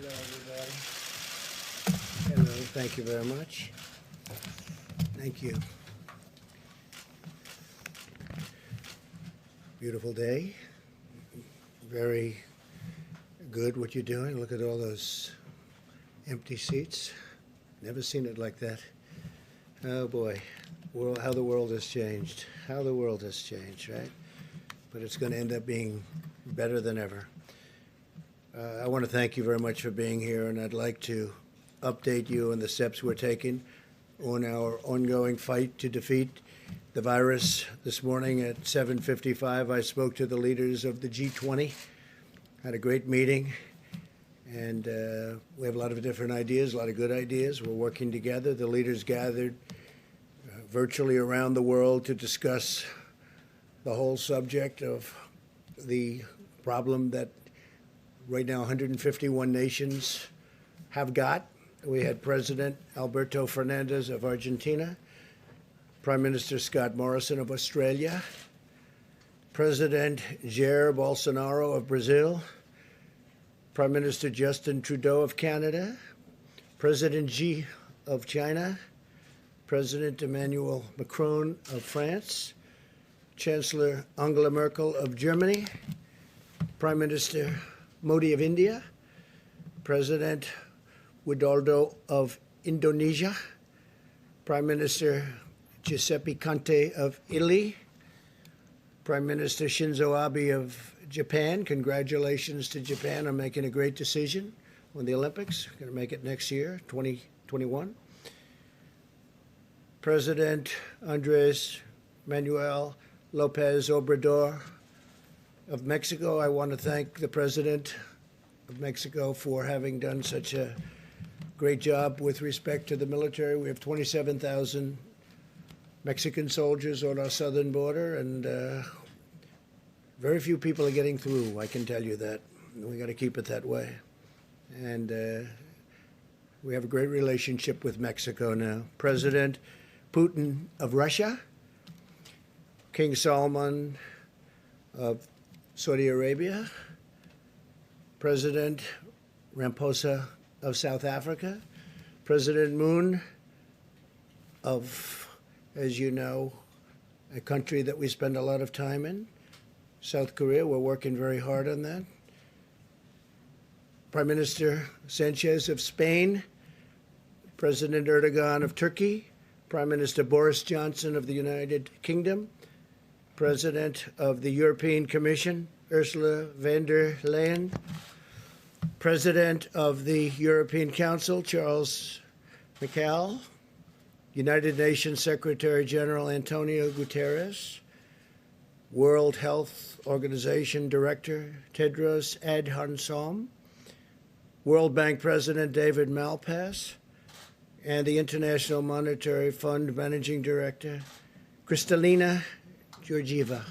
Hello, everybody. Hello, thank you very much. Thank you. Beautiful day. Very good what you're doing. Look at all those empty seats. Never seen it like that. Oh boy, how the world has changed. How the world has changed, right? But it's going to end up being better than ever. I want to thank you very much for being here, and I'd like to update you on the steps we're taking on our ongoing fight to defeat the virus. This morning at 7:55, I spoke to the leaders of the G20, had a great meeting, and we have a lot of different ideas, a lot of good ideas. We're working together. The leaders gathered virtually around the world to discuss the whole subject of the problem that right now 151 nations have got. We had President Alberto Fernandez of Argentina, Prime Minister Scott Morrison of Australia, President Jair Bolsonaro of Brazil, Prime Minister Justin Trudeau of Canada, President Xi of China, President Emmanuel Macron of France, Chancellor Angela Merkel of Germany, Prime Minister Modi of India, President Widodo of Indonesia, Prime Minister Giuseppe Conte of Italy, Prime Minister Shinzo Abe of Japan. Congratulations to Japan on making a great decision on the Olympics. Going to make it next year, 2021. President Andres Manuel Lopez Obrador of Mexico. I want to thank the President of Mexico for having done such a great job with respect to the military. We have 27,000 Mexican soldiers on our southern border, and very few people are getting through, I can tell you that. We got to keep it that way. And we have a great relationship with Mexico now. President Putin of Russia, King Salman of Saudi Arabia, President Ramaphosa of South Africa, President Moon of, as you know, a country that we spend a lot of time in, South Korea. We're working very hard on that. Prime Minister Sanchez of Spain, President Erdogan of Turkey, Prime Minister Boris Johnson of the United Kingdom, President of the European Commission, Ursula von der Leyen, President of the European Council, Charles Michel, United Nations Secretary General Antonio Guterres, World Health Organization Director Tedros Adhanom, World Bank President David Malpass, and the International Monetary Fund Managing Director Kristalina Georgieva.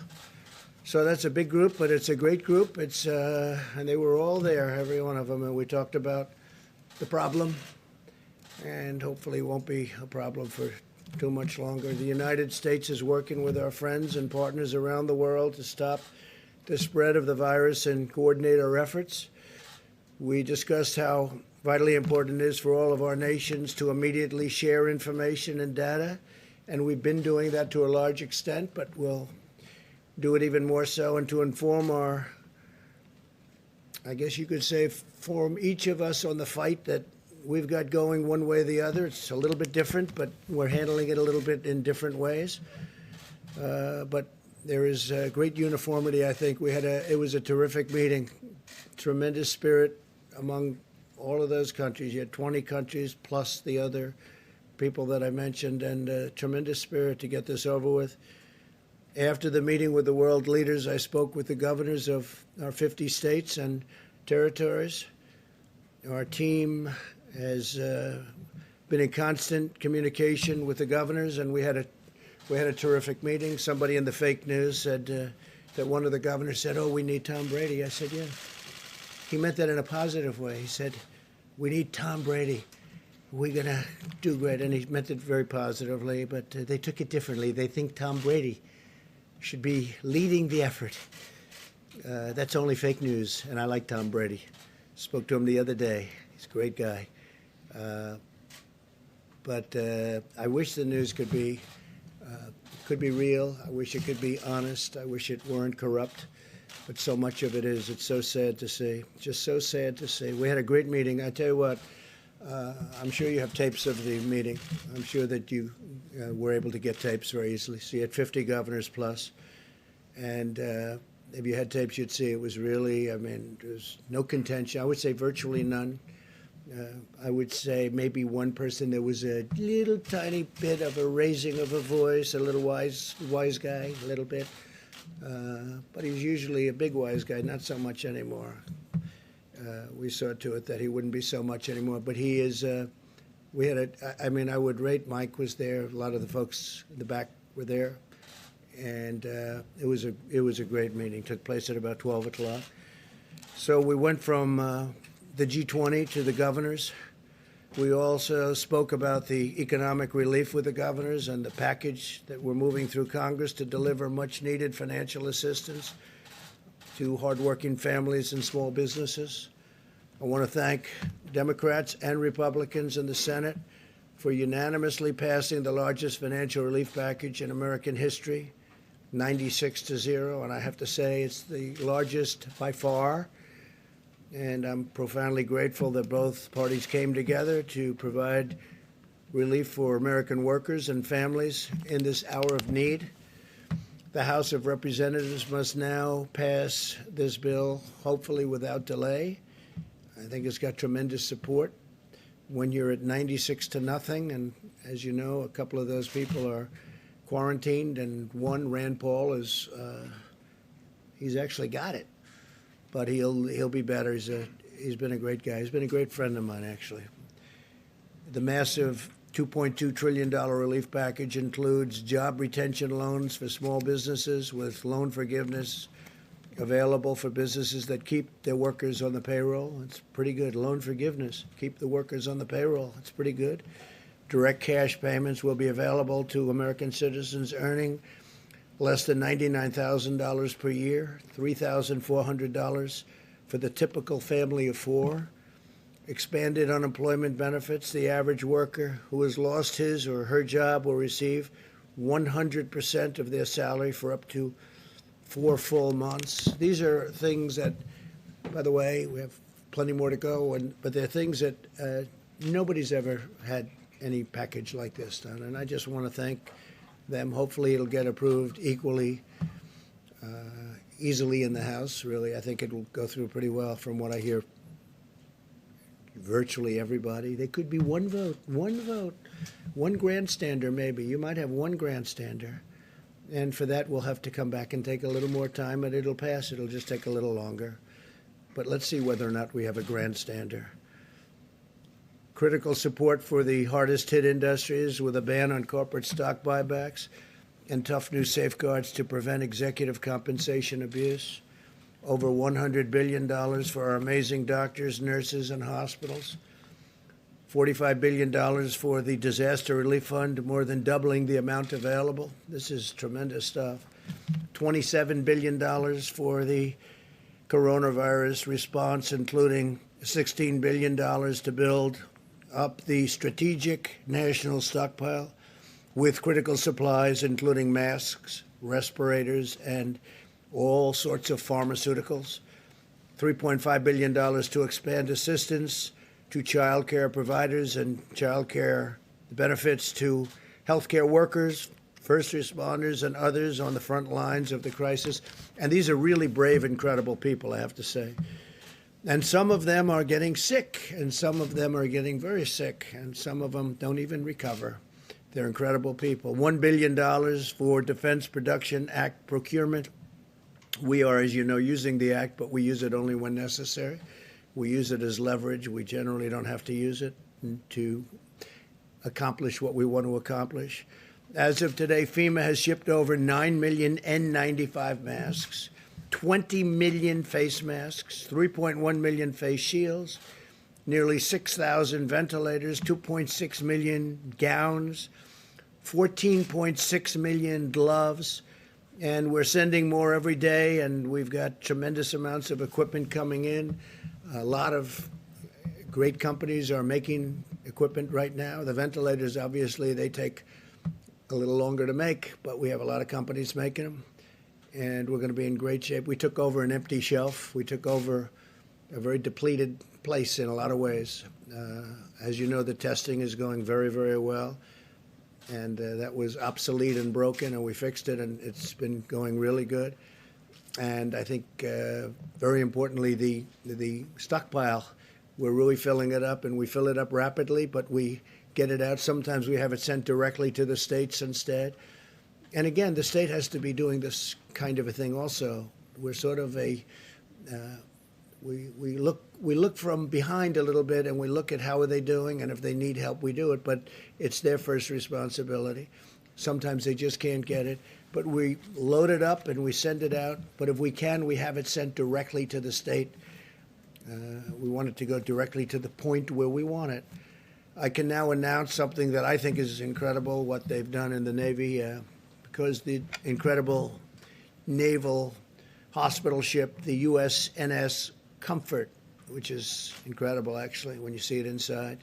So that's a big group, but it's a great group. It's and they were all there, every one of them, and we talked about the problem, and hopefully it won't be a problem for too much longer. The United States is working with our friends and partners around the world to stop the spread of the virus and coordinate our efforts. We discussed how vitally important it is for all of our nations to immediately share information and data, and we've been doing that to a large extent, but we'll do it even more so, and to inform our, I guess you could say, form each of us on the fight that we've got going one way or the other. It's a little bit different, but we're handling it a little bit in different ways. But there is great uniformity, I think. It was a terrific meeting, tremendous spirit among all of those countries. You had 20 countries plus the other people that I mentioned, and tremendous spirit to get this over with. After the meeting with the world leaders, I spoke with the governors of our 50 states and territories. Our team has been in constant communication with the governors, and we had a terrific meeting. Somebody in the fake news said that one of the governors said, "Oh, we need Tom Brady." I said, "Yeah." He meant that in a positive way. He said, "We need Tom Brady. We're going to do great." And he meant it very positively, but they took it differently. They think Tom Brady should be leading the effort. That's only fake news, and I like Tom Brady. Spoke to him the other day. He's a great guy. But I wish the news could be real. I wish it could be honest. I wish it weren't corrupt. But so much of it is. It's so sad to see. Just so sad to see. We had a great meeting. I tell you what, I'm sure you have tapes of the meeting. I'm sure that you were able to get tapes very easily. So you had 50 governors plus. And if you had tapes, you'd see it was really, I mean, there's no contention. I would say virtually none. I would say maybe one person, there was a little tiny bit of a raising of a voice, a little wise guy, a little bit. But he's usually a big wise guy, not so much anymore. We saw to it that he wouldn't be so much anymore. But he is, we had I mean, I would rate Mike was there. A lot of the folks in the back were there. And it was a great meeting. Took place at about 12 o'clock. So we went from the G20 to the governors. We also spoke about the economic relief with the governors and the package that we're moving through Congress to deliver much-needed financial assistance to hardworking families and small businesses. I want to thank Democrats and Republicans in the Senate for unanimously passing the largest financial relief package in American history, 96-0, and I have to say it's the largest by far. And I'm profoundly grateful that both parties came together to provide relief for American workers and families in this hour of need. The House of Representatives must now pass this bill, hopefully without delay. I think it's got tremendous support. When you're at 96-0, and as you know, a couple of those people are quarantined, and one, Rand Paul, he's actually got it. But he'll be better. He's been a great guy. He's been a great friend of mine, actually. The massive $2.2 trillion relief package includes job retention loans for small businesses with loan forgiveness available for businesses that keep their workers on the payroll. It's pretty good. Loan forgiveness. Keep the workers on the payroll. It's pretty good. Direct cash payments will be available to American citizens earning less than $99,000 per year, $3,400 for the typical family of four. Expanded unemployment benefits. The average worker who has lost his or her job will receive 100% of their salary for up to 4 full months. These are things that, by the way, we have plenty more to go, but they're things that nobody's ever had any package like this done. And I just want to thank them. Hopefully it'll get approved equally easily in the House, really. I think it will go through pretty well from what I hear. Virtually everybody. There could be one vote, one grandstander maybe. You might have one grandstander. And for that, we'll have to come back and take a little more time, and it'll pass. It'll just take a little longer. But let's see whether or not we have a grandstander. Critical support for the hardest hit industries with a ban on corporate stock buybacks and tough new safeguards to prevent executive compensation abuse. Over $100 billion for our amazing doctors, nurses, and hospitals. $45 billion for the Disaster Relief Fund, more than doubling the amount available. This is tremendous stuff. $27 billion for the coronavirus response, including $16 billion to build up the strategic national stockpile with critical supplies, including masks, respirators, and all sorts of pharmaceuticals. $3.5 billion to expand assistance to child care providers and child care benefits to healthcare workers, first responders, and others on the front lines of the crisis. And these are really brave, incredible people, I have to say. And some of them are getting sick, and some of them are getting very sick, and some of them don't even recover. They're incredible people. $1 billion for Defense Production Act procurement. We are, as you know, using the act, but we use it only when necessary. We use it as leverage. We generally don't have to use it to accomplish what we want to accomplish. As of today, FEMA has shipped over 9 million N95 masks, 20 million face masks, 3.1 million face shields, nearly 6,000 ventilators, 2.6 million gowns, 14.6 million gloves, and we're sending more every day, and we've got tremendous amounts of equipment coming in. A lot of great companies are making equipment right now. The ventilators, obviously, they take a little longer to make, but we have a lot of companies making them, and we're going to be in great shape. We took over an empty shelf. We took over a very depleted place in a lot of ways. As you know, the testing is going very, very well, and that was obsolete and broken, and we fixed it, and it's been going really good. And I think, very importantly, the stockpile, we're really filling it up, and we fill it up rapidly, but we get it out. Sometimes we have it sent directly to the states instead. And again, the state has to be doing this kind of a thing also. We're sort of we look from behind a little bit, and we look at how are they doing, and if they need help, we do it. But it's their first responsibility. Sometimes they just can't get it. But we load it up and we send it out. But if we can, we have it sent directly to the state. We want it to go directly to the point where we want it. I can now announce something that I think is incredible, what they've done in the Navy, because the incredible naval hospital ship, the USNS Comfort, which is incredible, actually, when you see it inside,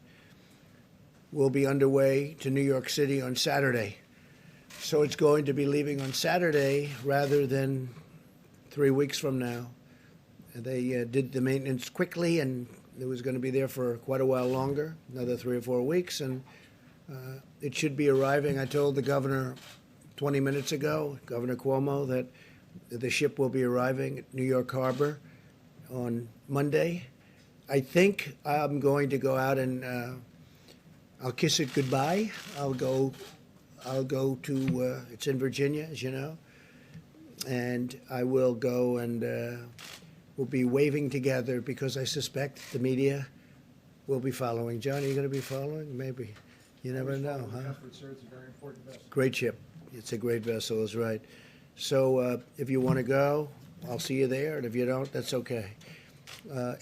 will be underway to New York City on Saturday. So it's going to be leaving on Saturday rather than 3 weeks from now. They did the maintenance quickly, and it was going to be there for quite a while longer, another 3 or 4 weeks, and it should be arriving. I told the governor 20 minutes ago, Governor Cuomo, that the ship will be arriving at New York Harbor on Monday. I think I'm going to go out and I'll kiss it goodbye. I'll go to, it's in Virginia, as you know, and I will go and we'll be waving together because I suspect the media will be following. John, are you going to be following? Maybe. You never know, huh? It's a very important vessel. Great ship. It's a great vessel, is right. So if you want to go, I'll see you there, and if you don't, that's okay.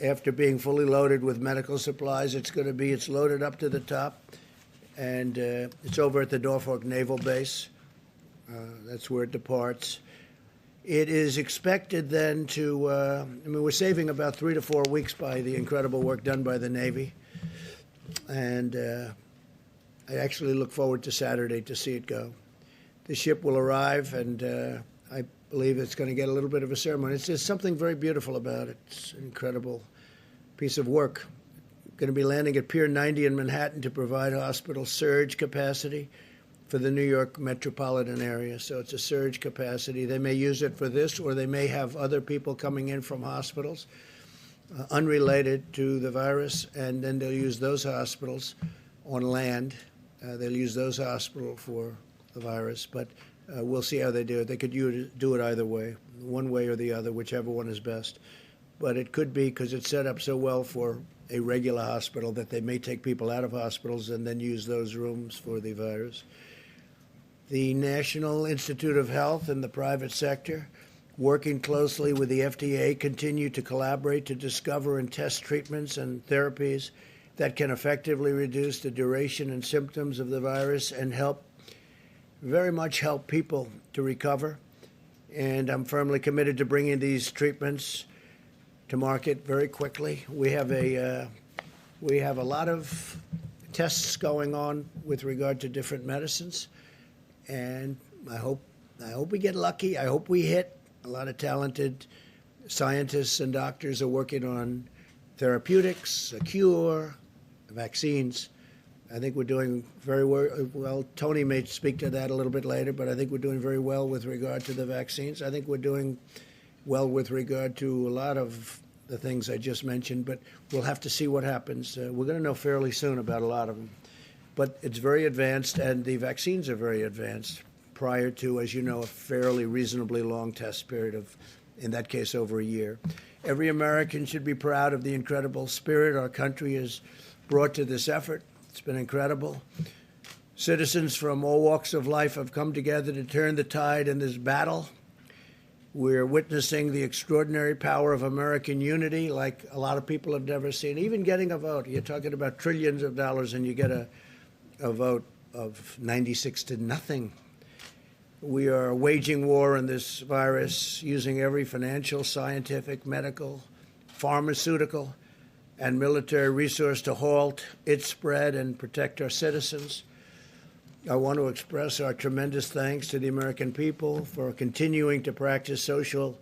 After being fully loaded with medical supplies, it's loaded up to the top, and it's over at the Norfolk Naval Base. That's where it departs. It is expected then to, we're saving about 3 to 4 weeks by the incredible work done by the Navy. And I actually look forward to Saturday to see it go. The ship will arrive, and I believe it's going to get a little bit of a ceremony. There's something very beautiful about it. It's an incredible piece of work. Going to be landing at Pier 90 in Manhattan to provide hospital surge capacity for the New York metropolitan area. So it's a surge capacity. They may use it for this, or they may have other people coming in from hospitals unrelated to the virus, and then they'll use those hospitals on land. They'll use those hospitals for the virus, but we'll see how they do it. They could do it either way, one way or the other, whichever one is best. But it could be, because it's set up so well for a regular hospital, that they may take people out of hospitals and then use those rooms for the virus. The National Institute of Health and the private sector, working closely with the FDA, continue to collaborate to discover and test treatments and therapies that can effectively reduce the duration and symptoms of the virus and very much help people to recover. And I'm firmly committed to bringing these treatments to market very quickly. We have a lot of tests going on with regard to different medicines, and I hope we get lucky. I hope we hit. A lot of talented scientists and doctors are working on therapeutics, a cure, vaccines. I think we're doing very well. Tony may speak to that a little bit later, but I think we're doing very well with regard to the vaccines. I think we're doing well with regard to a lot of the things I just mentioned, but we'll have to see what happens. We're going to know fairly soon about a lot of them. But it's very advanced, and the vaccines are very advanced prior to, as you know, a fairly reasonably long test period of, in that case, over a year. Every American should be proud of the incredible spirit our country has brought to this effort. It's been incredible. Citizens from all walks of life have come together to turn the tide in this battle. We're witnessing the extraordinary power of American unity like a lot of people have never seen. Even getting a vote. You're talking about trillions of dollars, and you get a vote of 96 to nothing. We are waging war on this virus using every financial, scientific, medical, pharmaceutical, and military resource to halt its spread and protect our citizens. I want to express our tremendous thanks to the American people for continuing to practice social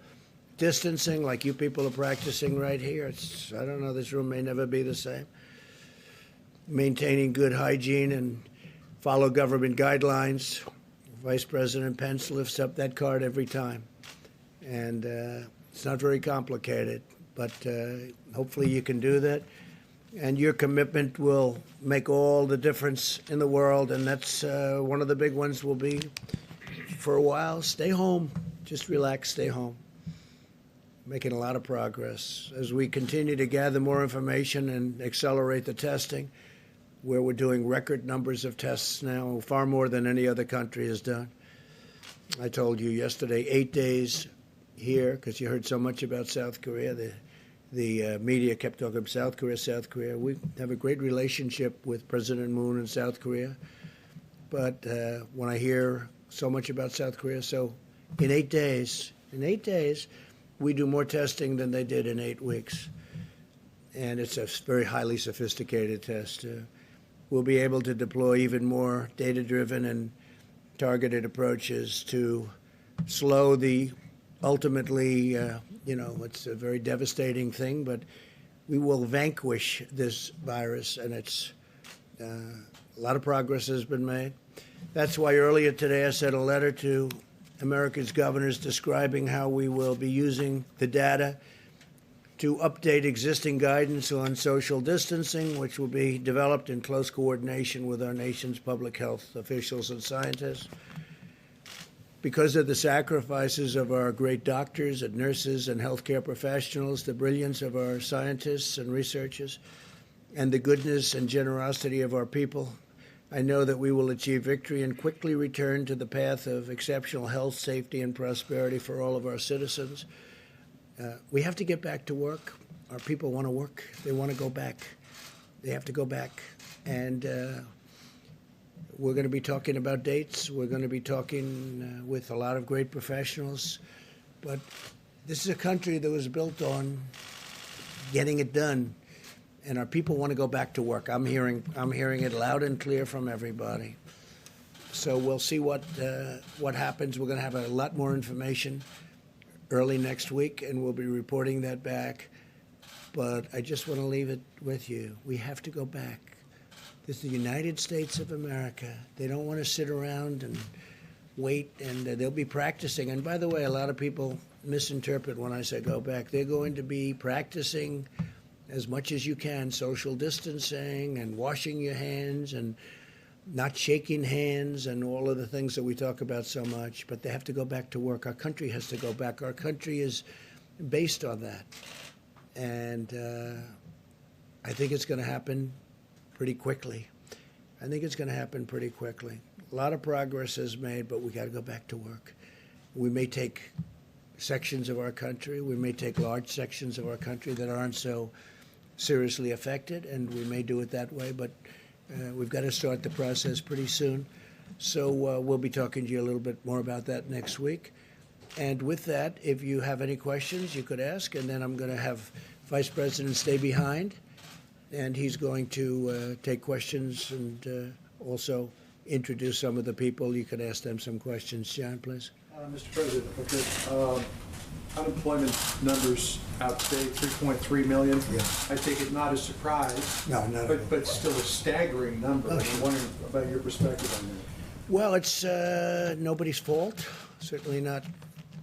distancing like you people are practicing right here. I don't know, this room may never be the same. Maintaining good hygiene and follow government guidelines. Vice President Pence lifts up that card every time. And it's not very complicated, but hopefully you can do that. And your commitment will make all the difference in the world. And that's one of the big ones will be, for a while, stay home. Just relax, stay home. Making a lot of progress. As we continue to gather more information and accelerate the testing, where we're doing record numbers of tests now, far more than any other country has done. I told you yesterday, 8 days here, because you heard so much about South Korea. The media kept talking about South Korea, South Korea. We have a great relationship with President Moon in South Korea. But when I hear so much about South Korea, so in 8 days, we do more testing than they did in 8 weeks. And it's a very highly sophisticated test. We'll be able to deploy even more data-driven and targeted approaches to slow the ultimately, it's a very devastating thing, but we will vanquish this virus, and it's a lot of progress has been made. That's why earlier today I sent a letter to America's governors describing how we will be using the data to update existing guidance on social distancing, which will be developed in close coordination with our nation's public health officials and scientists. Because of the sacrifices of our great doctors and nurses and healthcare professionals, the brilliance of our scientists and researchers, and the goodness and generosity of our people, I know that we will achieve victory and quickly return to the path of exceptional health, safety, and prosperity for all of our citizens. We have to get back to work. Our people want to work. They want to go back. They have to go back. And we're going to be talking about dates. We're going to be talking with a lot of great professionals. But this is a country that was built on getting it done. And our people want to go back to work. I'm hearing it loud and clear from everybody. So we'll see what happens. We're going to have a lot more information early next week, and we'll be reporting that back. But I just want to leave it with you. We have to go back. This is the United States of America. They don't want to sit around and wait, and they'll be practicing. And by the way, a lot of people misinterpret when I say go back. They're going to be practicing as much as you can, social distancing and washing your hands and not shaking hands and all of the things that we talk about so much, but they have to go back to work. Our country has to go back. Our country is based on that. And I think it's going to happen pretty quickly. A lot of progress is made, but we got to go back to work. We may take sections of our country, we may take large sections of our country that aren't so seriously affected, and we may do it that way, but we've got to start the process pretty soon. So we'll be talking to you a little bit more about that next week. And with that, if you have any questions, you could ask, and then I'm going to have Vice President stay behind, and he's going to take questions and also introduce some of the people. You could ask them some questions. John, please. Mr. President, unemployment numbers out today, 3.3 million. Yeah. I take it not a surprise. No, not at all. But still a staggering number. Oh, I'm sure. wondering about your perspective on that. Well, it's nobody's fault, certainly not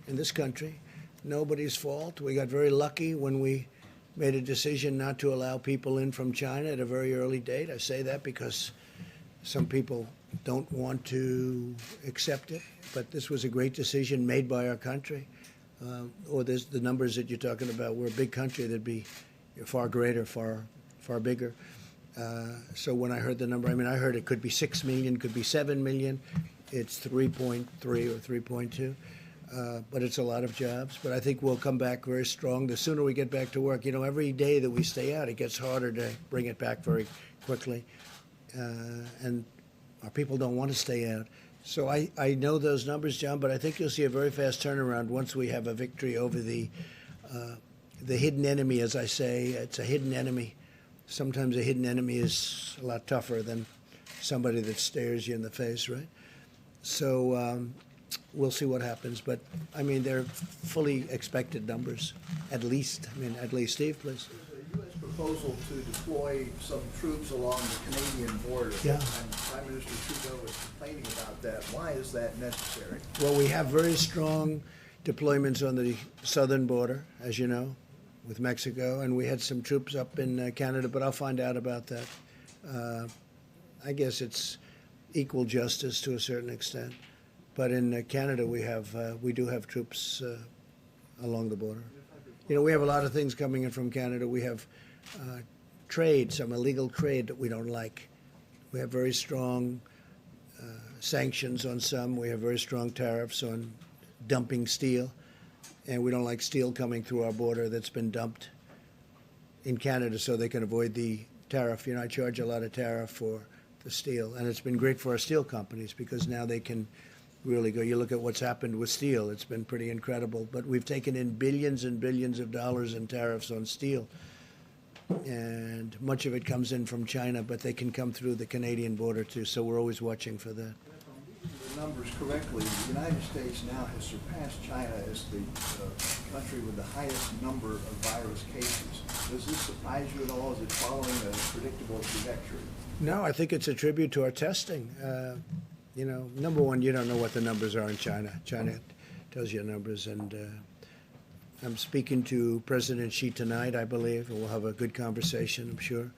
in this country. Nobody's fault. We got very lucky when we made a decision not to allow people in from China at a very early date. I say that because some people don't want to accept it, but this was a great decision made by our country. Or there's the numbers that you're talking about. We're a big country. That'd be far greater, far bigger. So when I heard the number, I heard it could be 6 million, could be 7 million. It's 3.3 or 3.2. But it's a lot of jobs. But I think we'll come back very strong. The sooner we get back to work, every day that we stay out, it gets harder to bring it back very quickly. And our people don't want to stay out. So I know those numbers, John, but I think you'll see a very fast turnaround once we have a victory over the hidden enemy, as I say. It's a hidden enemy. sometimes a hidden enemy is a lot tougher than somebody that stares you in the face, right? So we'll see what happens. But, I mean, they're fully expected numbers, at least. Steve, please. There's a U.S. proposal to deploy some troops along the Canadian border. Yeah. And Prime Minister Trudeau is complaining about that. Why is that necessary? Well, we have very strong deployments on the southern border, as you know, with Mexico, and we had some troops up in Canada, but I'll find out about that. I guess it's equal justice to a certain extent. But in Canada, we do have troops along the border. You know, we have a lot of things coming in from Canada. We have trade, some illegal trade that we don't like. We have very strong sanctions on some. We have very strong tariffs on dumping steel. And we don't like steel coming through our border that's been dumped in Canada so they can avoid the tariff. You know, I charge a lot of tariff for the steel. And it's been great for our steel companies because now they can really go. You look at what's happened with steel, it's been pretty incredible. But we've taken in billions and billions of dollars in tariffs on steel. And much of it comes in from China, but they can come through the Canadian border too. So we're always watching for that. If I'm reading the numbers correctly, the United States now has surpassed China as the country with the highest number of virus cases. Does this surprise you at all? Is it following a predictable trajectory? No, I think it's a tribute to our testing. You know, number one, you don't know what the numbers are in China. China tells you numbers, and I'm speaking to President Xi tonight, I believe, and we'll have a good conversation, I'm sure.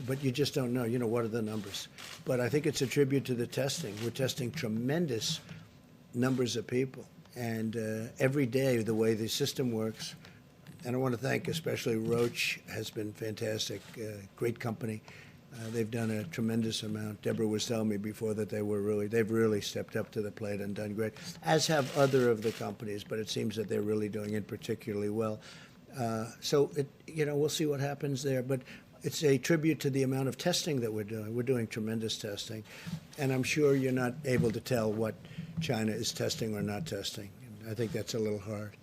But you just don't know, you know, what are the numbers. But I think it's a tribute to the testing. We're testing tremendous numbers of people. And every day, the way the system works, and I want to thank especially Roche has been fantastic, great company. They've done a tremendous amount. Deborah was telling me before that they've really stepped up to the plate and done great, as have other of the companies, but it seems that they're really doing it particularly well. So, you know, we'll see what happens there, but it's a tribute to the amount of testing that we're doing. We're doing tremendous testing, and I'm sure you're not able to tell what China is testing or not testing. I think that's a little hard.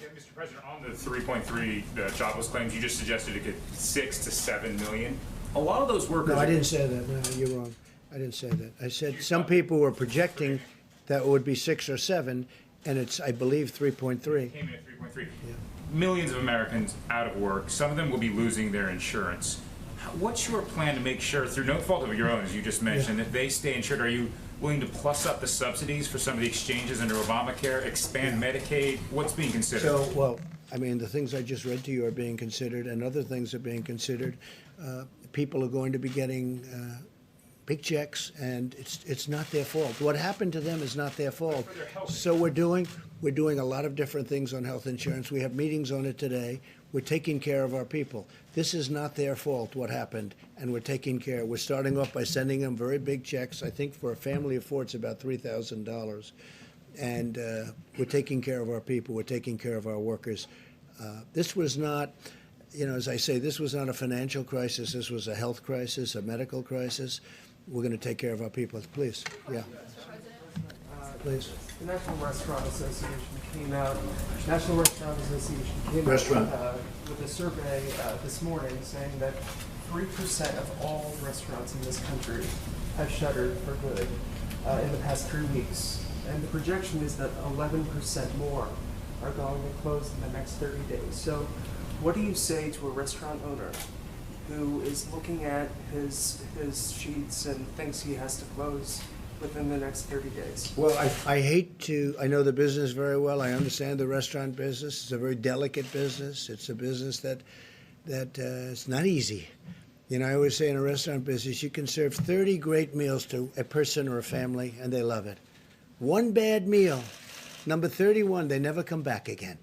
Yeah, Mr. President, on the 3.3 jobless claims, you just suggested it could 6 to 7 million. A lot of those workers. No, I didn't say that. No, you're wrong. I didn't say that. I said some people were projecting that it would be 6 or 7, and it's, I believe, 3.3. Came in at 3.3. Yeah. Millions of Americans out of work. Some of them will be losing their insurance. What's your plan to make sure, through no fault of your own, as you just mentioned, that they stay insured? Are you willing to plus up the subsidies for some of the exchanges under Obamacare, expand Medicaid? What's being considered? So, well, I mean, the things I just read to you are being considered, and other things are being considered. People are going to be getting big checks, and it's not their fault. What happened to them is not their fault. So we're doing a lot of different things on health insurance. We have meetings on it today. We're taking care of our people. This is not their fault, what happened, and we're taking care. We're starting off by sending them very big checks. I think for a family of 4, it's about $3,000. And we're taking care of our people. We're taking care of our workers. This was not, you know, as I say, this was not a financial crisis. This was a health crisis, a medical crisis. We're going to take care of our people. Please. Yeah. Please. The National Restaurant Association came out with a survey this morning saying that 3% of all restaurants in this country have shuttered for good in the past 3 weeks. And the projection is that 11% more are going to close in the next 30 days. So what do you say to a restaurant owner who is looking at his sheets and thinks he has to close within the next 30 days? Well, I know the business very well. I understand the restaurant business. It's a very delicate business. It's a business that it's not easy. You know, I always say in a restaurant business, you can serve 30 great meals to a person or a family, and they love it. One bad meal, number 31, they never come back again.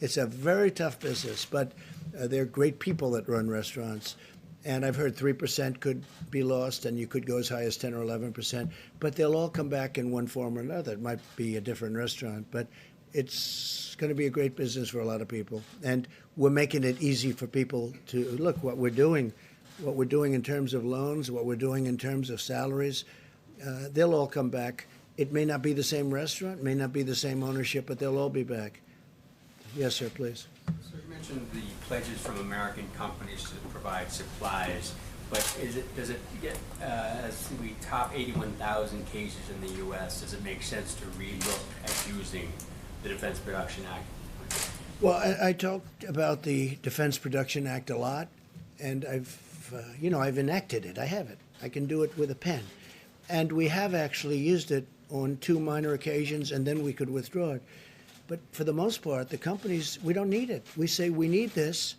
It's a very tough business, but they're great people that run restaurants. And I've heard 3% could be lost, and you could go as high as 10 or 11%. But they'll all come back in one form or another. It might be a different restaurant, but it's going to be a great business for a lot of people. And we're making it easy for people to look what we're doing in terms of loans, what we're doing in terms of salaries. They'll all come back. It may not be the same restaurant, may not be the same ownership, but they'll all be back. Yes, sir, please. So you mentioned the pledges from American companies to provide supplies, but does it get, as we top 81,000 cases in the U.S., does it make sense to relook at using the Defense Production Act? Well, I talked about the Defense Production Act a lot, and I've enacted it. I have it. I can do it with a pen. And we have actually used it on 2 minor occasions, and then we could withdraw it. But for the most part, the companies, we don't need it. We say, we need this,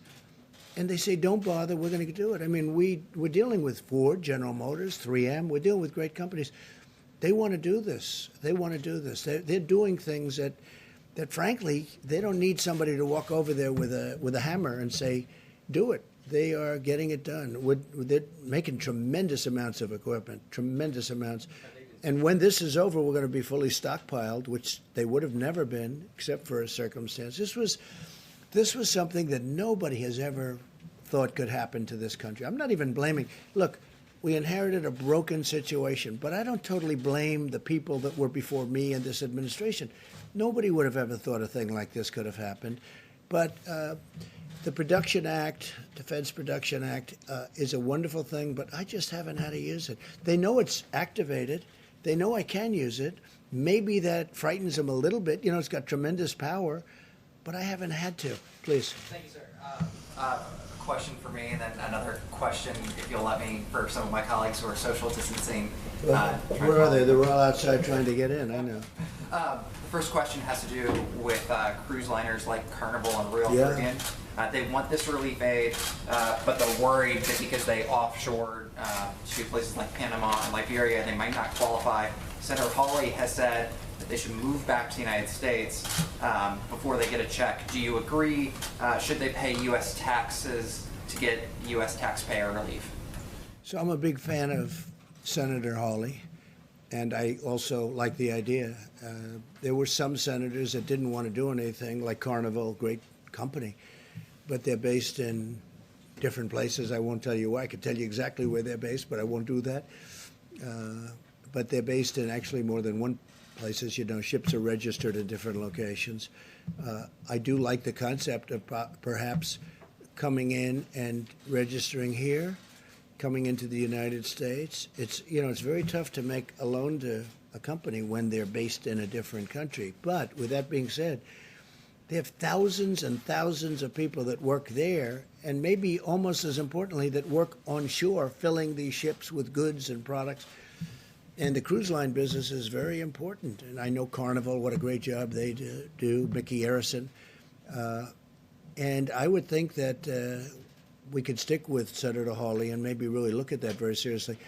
and they say, don't bother, we're going to do it. I mean, we're dealing with Ford, General Motors, 3M. We're dealing with great companies. They want to do this. They want to do this. They're doing things that frankly, they don't need somebody to walk over there with a hammer and say, do it. They are getting it done. They're making tremendous amounts of equipment, tremendous amounts. And when this is over, we're going to be fully stockpiled, which they would have never been, except for a circumstance. This was something that nobody has ever thought could happen to this country. I'm not even blaming. Look, we inherited a broken situation, but I don't totally blame the people that were before me and this administration. Nobody would have ever thought a thing like this could have happened. But the Production Act, Defense Production Act, is a wonderful thing, but I just haven't had to use it. They know it's activated. They know I can use it. Maybe that frightens them a little bit. You know, it's got tremendous power, but I haven't had to. Please. Thank you, sir. A question for me, and then another question, if you'll let me, for some of my colleagues who are social distancing. Where are they? They're all outside trying to get in, I know. The first question has to do with cruise liners like Carnival and Royal Yeah. Caribbean. They want this relief aid, but they're worried that because they offshored to places like Panama and Liberia, they might not qualify. Senator Hawley has said that they should move back to the United States before they get a check. Do you agree? Should they pay U.S. taxes to get U.S. taxpayer relief? So I'm a big fan of Senator Hawley, and I also like the idea. There were some senators that didn't want to do anything, like Carnival, great company, but they're based in different places. I won't tell you why. I could tell you exactly where they're based, but I won't do that. But they're based in actually more than one places. You know, ships are registered at different locations. I do like the concept of perhaps coming in and registering here, coming into the United States. It's very tough to make a loan to a company when they're based in a different country. But with that being said, they have thousands and thousands of people that work there, and maybe almost as importantly, that work on shore, filling these ships with goods and products. And the cruise line business is very important. And I know Carnival, what a great job they do, Mickey Harrison. And I would think that we could stick with Senator Hawley and maybe really look at that very seriously.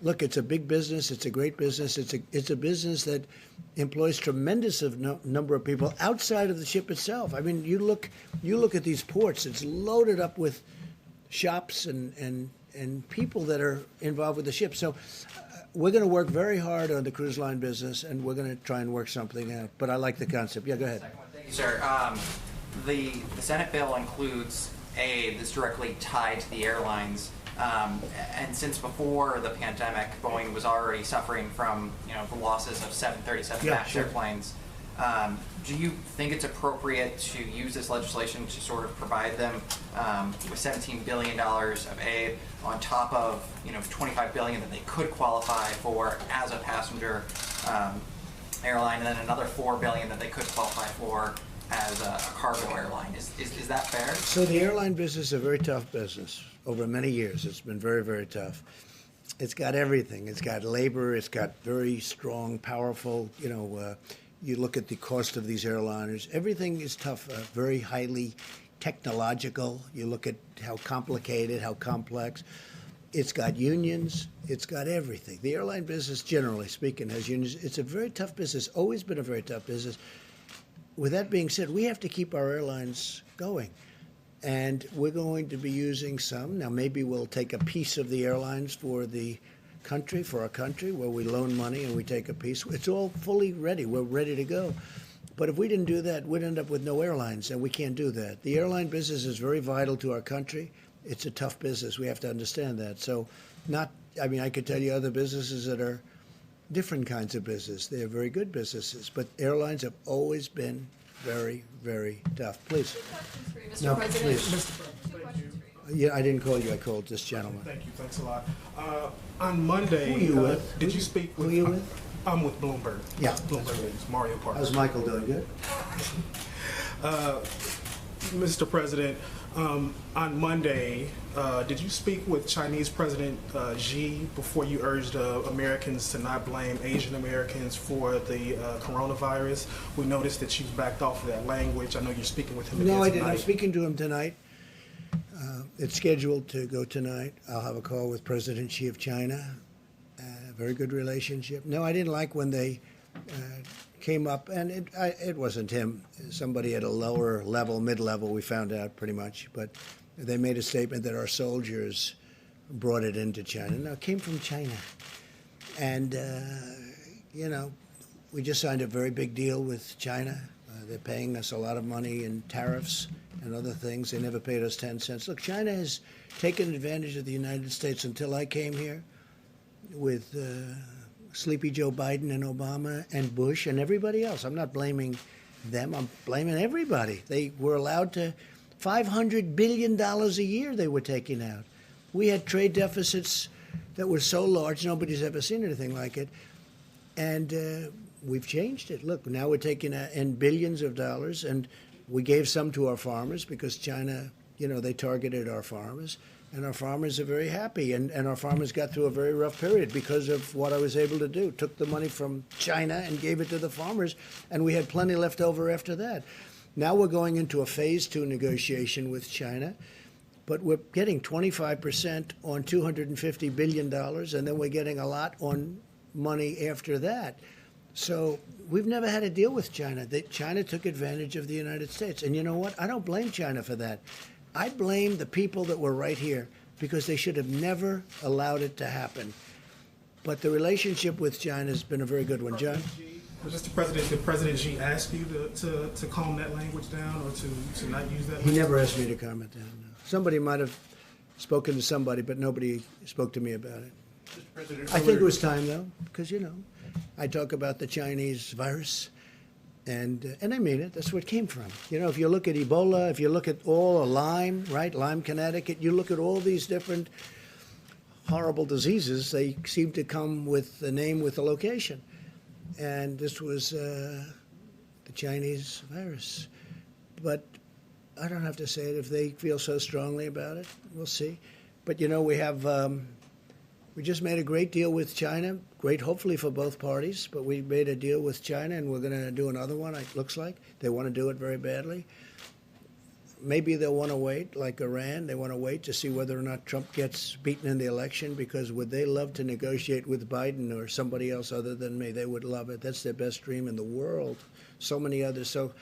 Look, it's a big business. It's a great business. It's a business that employs tremendous number of people outside of the ship itself. I mean, you look at these ports. It's loaded up with shops and people that are involved with the ship. So we're going to work very hard on the cruise line business, and we're going to try and work something out. But I like the concept. Yeah, go ahead. Second one. Thank you, sir. The Senate bill includes aid that's directly tied to the airlines. And since before the pandemic, Boeing was already suffering from the losses of 737 Yeah, MAX sure. airplanes. Do you think it's appropriate to use this legislation to sort of provide them with $17 billion of aid on top of $25 billion that they could qualify for as a passenger airline, and then another $4 billion that they could qualify for as a cargo airline? Is that fair? So the airline business is a very tough business. Over many years, it's been very, very tough. It's got everything. It's got labor. It's got very strong, powerful, you look at the cost of these airliners. Everything is tough, very highly technological. You look at how complicated, how complex. It's got unions. It's got everything. The airline business, generally speaking, has unions. It's a very tough business, always been a very tough business. With that being said, we have to keep our airlines going. And we're going to be using some. Now, maybe we'll take a piece of the airlines for our country, where we loan money and we take a piece. It's all fully ready. We're ready to go. But if we didn't do that, we'd end up with no airlines, and we can't do that. The airline business is very vital to our country. It's a tough business. We have to understand that. So I could tell you other businesses that are different kinds of business. They're very good businesses. But airlines have always been very, very tough. Please. Questions for you, Mr. No, President. please. Two questions for you. Yeah, I didn't call you. I called this gentleman. Thank you, thanks a lot. On Monday. Who are you with? Did you speak with? Who are you with? I'm with Bloomberg. Yeah. Bloomberg News, Mario Parker. How's Michael doing? Good? Mr. President, on Monday, did you speak with Chinese President Xi before you urged Americans to not blame Asian Americans for the coronavirus? We noticed that you backed off of that language. I know you're speaking with him again No, I didn't. tonight. I'm speaking to him tonight. It's scheduled to go tonight. I'll have a call with President Xi of China. Very good relationship. No, I didn't like when they came up, and it wasn't him. Somebody at a lower level, mid-level, we found out pretty much. But they made a statement that our soldiers brought it into China. No, it came from China. And, you know, we just signed a very big deal with China. They're paying us a lot of money in tariffs and other things. They never paid us 10 cents. Look, China has taken advantage of the United States until I came here with Sleepy Joe Biden and Obama and Bush and everybody else. I'm not blaming them. I'm blaming everybody. They were allowed to $500 billion a year they were taking out. We had trade deficits that were so large, nobody's ever seen anything like it. And we've changed it. Look, now we're taking in billions of dollars, and we gave some to our farmers because China, you know, they targeted our farmers. And our farmers are very happy, and our farmers got through a very rough period because of what I was able to do. Took the money from China and gave it to the farmers, and we had plenty left over after that. Now we're going into a phase 2 negotiation with China, but we're getting 25% on $250 billion, and then we're getting a lot on money after that. So we've never had a deal with China. China took advantage of the United States. And you know what? I don't blame China for that. I blame the people that were right here because they should have never allowed it to happen. But the relationship with China has been a very good one. John? Mr. President, did President Xi ask you to calm that language down or to not use that language? He never asked me to comment on it. No. Somebody might have spoken to somebody, but nobody spoke to me about it. Mr. President, I think it was time, though, because, you know, I talk about the Chinese virus. And I mean it. That's where it came from. You know, if you look at Ebola, if you look at all Lyme, right, Lyme, Connecticut, you look at all these different horrible diseases, they seem to come with the name, with the location. And this was the Chinese virus. But I don't have to say it. If they feel so strongly about it, we'll see. But, you know, we have... we just made a great deal with China, great hopefully for both parties, but we made a deal with China and we're going to do another one, it looks like. They want to do it very badly. Maybe they'll want to wait, like Iran. They want to wait to see whether or not Trump gets beaten in the election, because would they love to negotiate with Biden or somebody else other than me? They would love it. That's their best dream in the world. So many others. So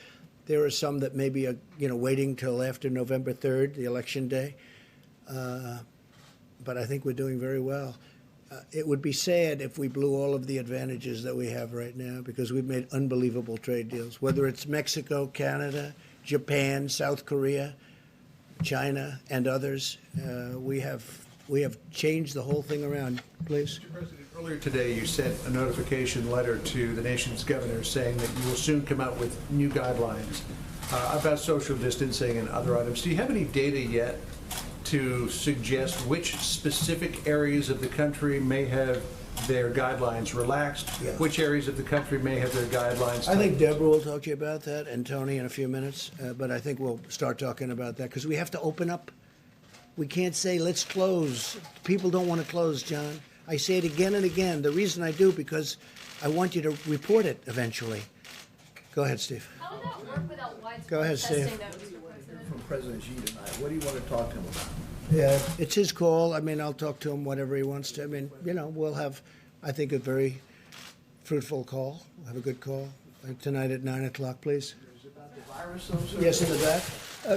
there are some that maybe are, you know, waiting till after November 3rd, the election day. But I think we're doing very well. It would be sad if we blew all of the advantages that we have right now, because we've made unbelievable trade deals, whether it's Mexico, Canada, Japan, South Korea, China, and others. We have changed the whole thing around. Please. Mr. President, earlier today you sent a notification letter to the nation's governors saying that you will soon come out with new guidelines about social distancing and other items. Do you have any data yet to suggest which specific areas of the country may have their guidelines relaxed, Yeah. which areas of the country may have their guidelines I think tightened? Deborah will talk to you about that, and Tony in a few minutes. But I think we'll start talking about that because we have to open up. We can't say, let's close. People don't want to close, John. I say it again and again. The reason I do, because I want you to report it eventually. Go ahead, Steve. How would that work without widespread Go ahead, Steve. testing, though, Mr. President? From President Xi tonight, what do you want to talk to him about? Yeah, it's his call. I mean, I'll talk to him whatever he wants to. I mean, you know, we'll have, I think, a very fruitful call. We'll have a good call tonight at 9 o'clock, please. Is it about the virus, though, sir? Yes, in the back.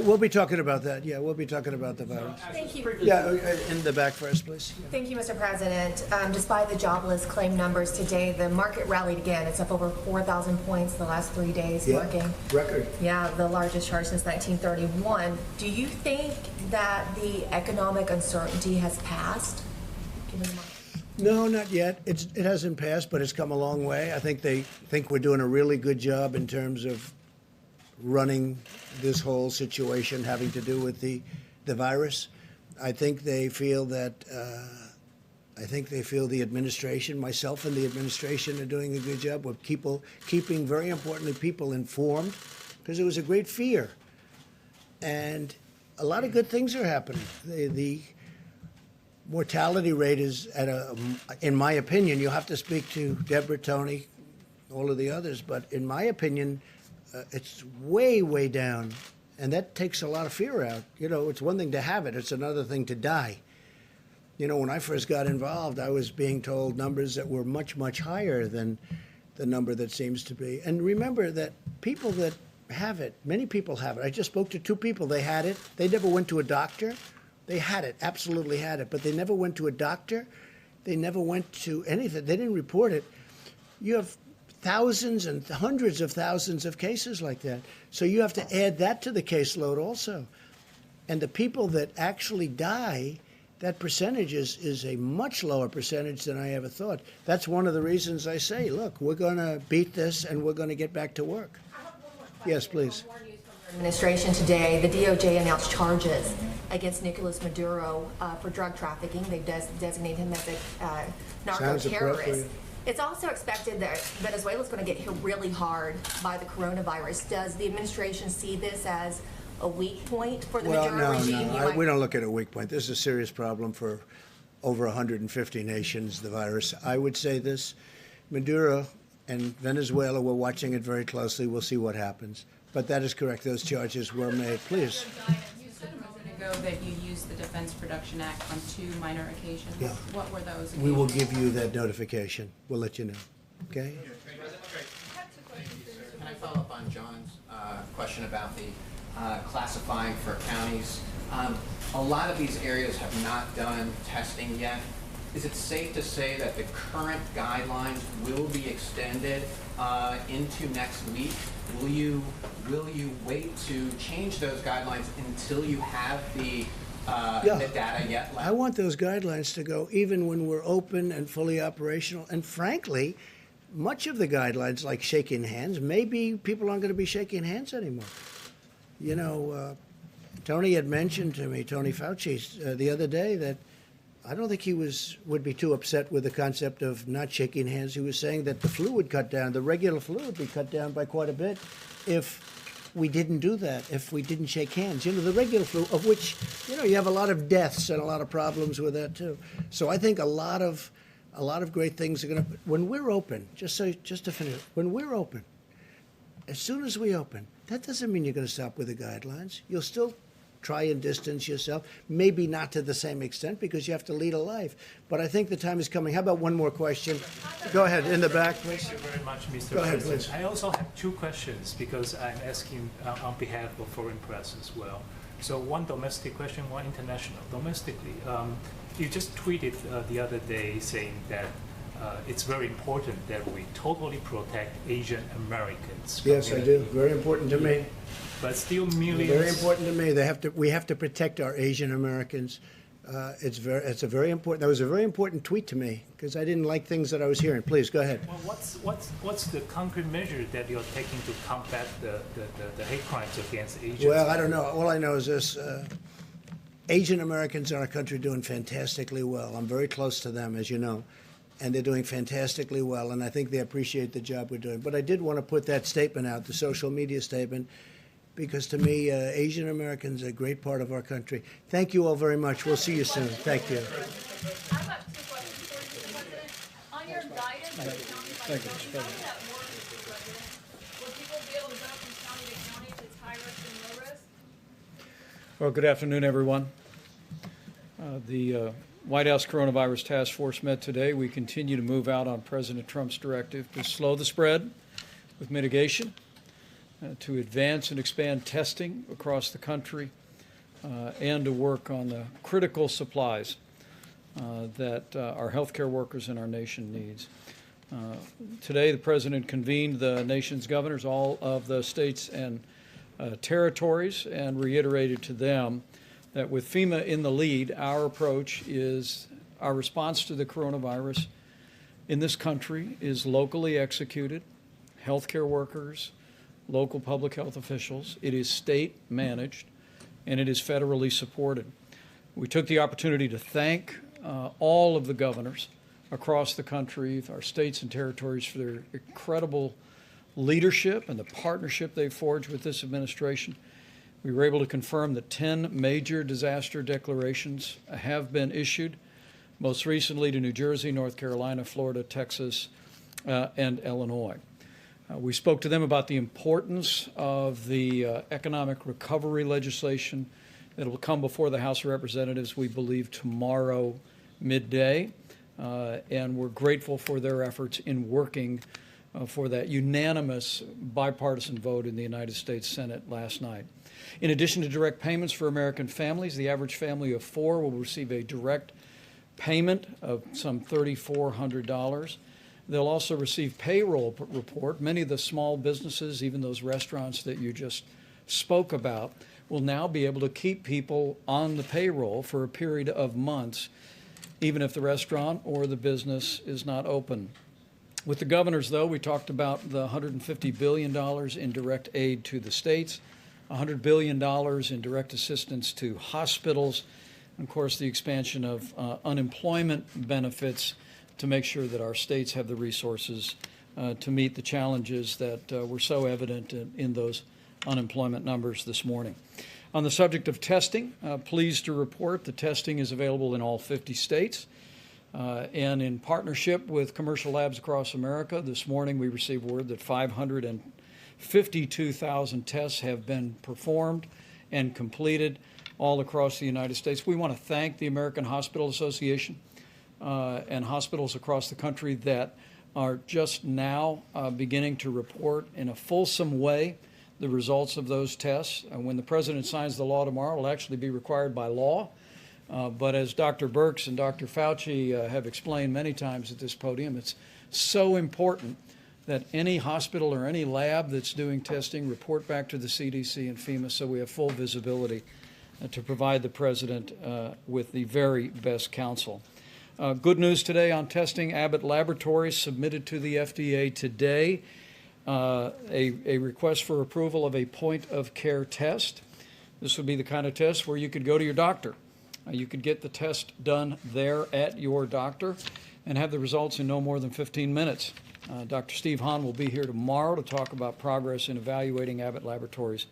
We'll be talking about that. Yeah, we'll be talking about the virus. Thank you. Yeah, in the back first, please. Thank you, Mr. President. Despite the jobless claim numbers today, the market rallied again. It's up over 4,000 points the last 3 days, marking, record. yeah, the largest chart since 1931. Do you think that the economic uncertainty has passed? Given the market? No, not yet. It hasn't passed, but it's come a long way. I think they think we're doing a really good job in terms of running this whole situation having to do with the virus. I think they feel that. I think they feel the administration, myself and the administration, are doing a good job of keeping, very importantly, people informed, because there was a great fear. And a lot of good things are happening. The mortality rate is at in my opinion, you'll have to speak to Deborah, Tony, all of the others, but in my opinion, it's way, way down. And that takes a lot of fear out. You know, it's one thing to have it, it's another thing to die. You know, when I first got involved, I was being told numbers that were much, much higher than the number that seems to be. And remember that people that have it, many people have it. I just spoke to 2 people. They had it. They never went to a doctor. They had it, absolutely had it. But they never went to a doctor. They never went to anything. They didn't report it. You have thousands and hundreds of thousands of cases like that. So you have to add that to the caseload also. And the people that actually die, that percentage is a much lower percentage than I ever thought. That's one of the reasons I say, look, we're going to beat this and we're going to get back to work. Yes, please. More news from your administration today. The DOJ announced charges against Nicolas Maduro for drug trafficking. They've designated him as a Sounds narco-terrorist. appropriate. It's also expected that Venezuela is going to get hit really hard by the coronavirus. Does the administration see this as a weak point for the Maduro regime? We don't look at a weak point. This is a serious problem for over 150 nations, the virus. I would say this, Maduro and Venezuela, we're watching it very closely. We'll see what happens. But that is correct. Those charges were made. Please. You said a moment ago that you used the Defense Production Act on 2 minor occasions. Yeah. What were those? We will give you that notification. We'll let you know. Okay? Can I follow up on John's question about the classifying for counties? A lot of these areas have not done testing yet. Is it safe to say that the current guidelines will be extended into next week? Will you wait to change those guidelines until you have the data yet? I want those guidelines to go even when we're open and fully operational. And frankly, much of the guidelines, like shaking hands, maybe people aren't going to be shaking hands anymore. You know, Tony had mentioned to me, Tony Fauci, the other day that I don't think he would be too upset with the concept of not shaking hands. He was saying that the flu would cut down, the regular flu would be cut down by quite a bit if we didn't do that, if we didn't shake hands. You know, the regular flu, of which, you know, you have a lot of deaths and a lot of problems with that too. So I think a lot of great things are going to, when we're open, just to finish, when we're open, as soon as we open, that doesn't mean you're going to stop with the guidelines. You'll still try and distance yourself, maybe not to the same extent because you have to lead a life. But I think the time is coming. How about one more question? Go ahead, in the back, please. Thank you very much, Mr. Go ahead, President. please. I also have 2 questions because I'm asking on behalf of foreign press as well. So one domestic question, one international. Domestically, you just tweeted the other day saying that it's very important that we totally protect Asian Americans. Yes, I do. Very important to me. But still millions. Very important to me. We have to protect our Asian Americans. It's a very important. That was a very important tweet to me because I didn't like things that I was hearing. Please go ahead. Well, what's the concrete measure that you're taking to combat the hate crimes against Asians? Well, I don't know. All I know is this. Asian Americans in our country are doing fantastically well. I'm very close to them, as you know, and they're doing fantastically well, and I think they appreciate the job we're doing. But I did want to put that statement out, the social media statement, because to me, Asian Americans are a great part of our country. Thank you all very much. We'll see you soon. Thank you. I've got 2 questions for you, Mr. President. On your guidance of county by county, how does that work, Mr. President? Will people be able to go from county to county if it's high risk and low risk? Well, good afternoon, everyone. The White House Coronavirus Task Force met today. We continue to move out on President Trump's directive to slow the spread with mitigation, to advance and expand testing across the country, and to work on the critical supplies that our healthcare workers in our nation needs. Today, the President convened the nation's governors, all of the states and territories, and reiterated to them that with FEMA in the lead, our approach is, our response to the coronavirus in this country is locally executed. Healthcare workers, local public health officials. It is state managed, and it is federally supported. We took the opportunity to thank all of the governors across the country, our states and territories, for their incredible leadership and the partnership they've forged with this administration. We were able to confirm that 10 major disaster declarations have been issued, most recently to New Jersey, North Carolina, Florida, Texas, and Illinois. We spoke to them about the importance of the economic recovery legislation that will come before the House of Representatives, we believe, tomorrow midday. And we're grateful for their efforts in working for that unanimous bipartisan vote in the United States Senate last night. In addition to direct payments for American families, the average family of 4 will receive a direct payment of some $3,400. They'll also receive payroll report. Many of the small businesses, even those restaurants that you just spoke about, will now be able to keep people on the payroll for a period of months, even if the restaurant or the business is not open. With the governors, though, we talked about the $150 billion in direct aid to the states, $100 billion in direct assistance to hospitals, and of course the expansion of unemployment benefits to make sure that our states have the resources to meet the challenges that were so evident in those unemployment numbers this morning. On the subject of testing, pleased to report the testing is available in all 50 states. And in partnership with commercial labs across America, this morning we received word that 552,000 tests have been performed and completed all across the United States. We want to thank the American Hospital Association and hospitals across the country that are just now beginning to report in a fulsome way the results of those tests. When the President signs the law tomorrow, it will actually be required by law. But as Dr. Birx and Dr. Fauci have explained many times at this podium, it's so important that any hospital or any lab that's doing testing report back to the CDC and FEMA so we have full visibility to provide the President with the very best counsel. Good news today on testing. Abbott Laboratories submitted to the FDA today a request for approval of a point-of-care test. This would be the kind of test where you could go to your doctor. You could get the test done there at your doctor and have the results in no more than 15 minutes. Dr. Steve Hahn will be here tomorrow to talk about progress in evaluating Abbott Laboratories'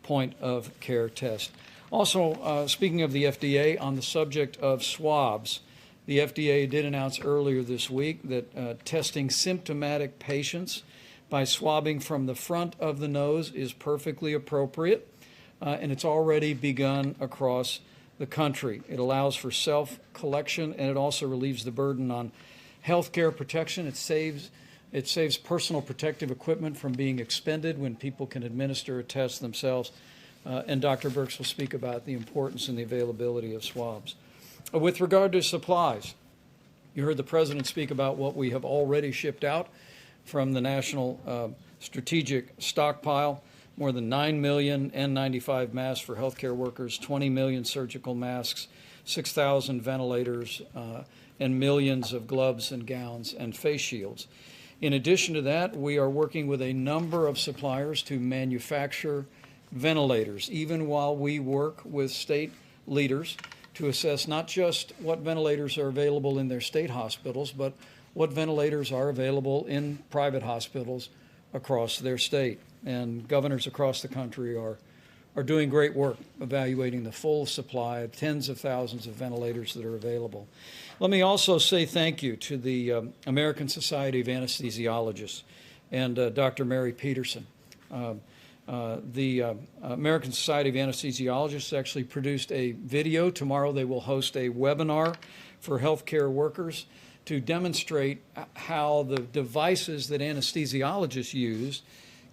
point-of-care test. Also, speaking of the FDA, on the subject of swabs, the FDA did announce earlier this week that testing symptomatic patients by swabbing from the front of the nose is perfectly appropriate, and it's already begun across the country. It allows for self-collection, and it also relieves the burden on healthcare protection. It saves personal protective equipment from being expended when people can administer a test themselves. And Dr. Birx will speak about the importance and the availability of swabs. With regard to supplies, you heard the President speak about what we have already shipped out from the National Strategic Stockpile. More than 9 million N95 masks for healthcare workers, 20 million surgical masks, 6,000 ventilators, and millions of gloves and gowns and face shields. In addition to that, we are working with a number of suppliers to manufacture ventilators, even while we work with state leaders to assess not just what ventilators are available in their state hospitals, but what ventilators are available in private hospitals across their state. And governors across the country are doing great work evaluating the full supply of tens of thousands of ventilators that are available. Let me also say thank you to the American Society of Anesthesiologists and Dr. Mary Peterson. The American Society of Anesthesiologists actually produced a video. Tomorrow they will host a webinar for healthcare workers to demonstrate how the devices that anesthesiologists use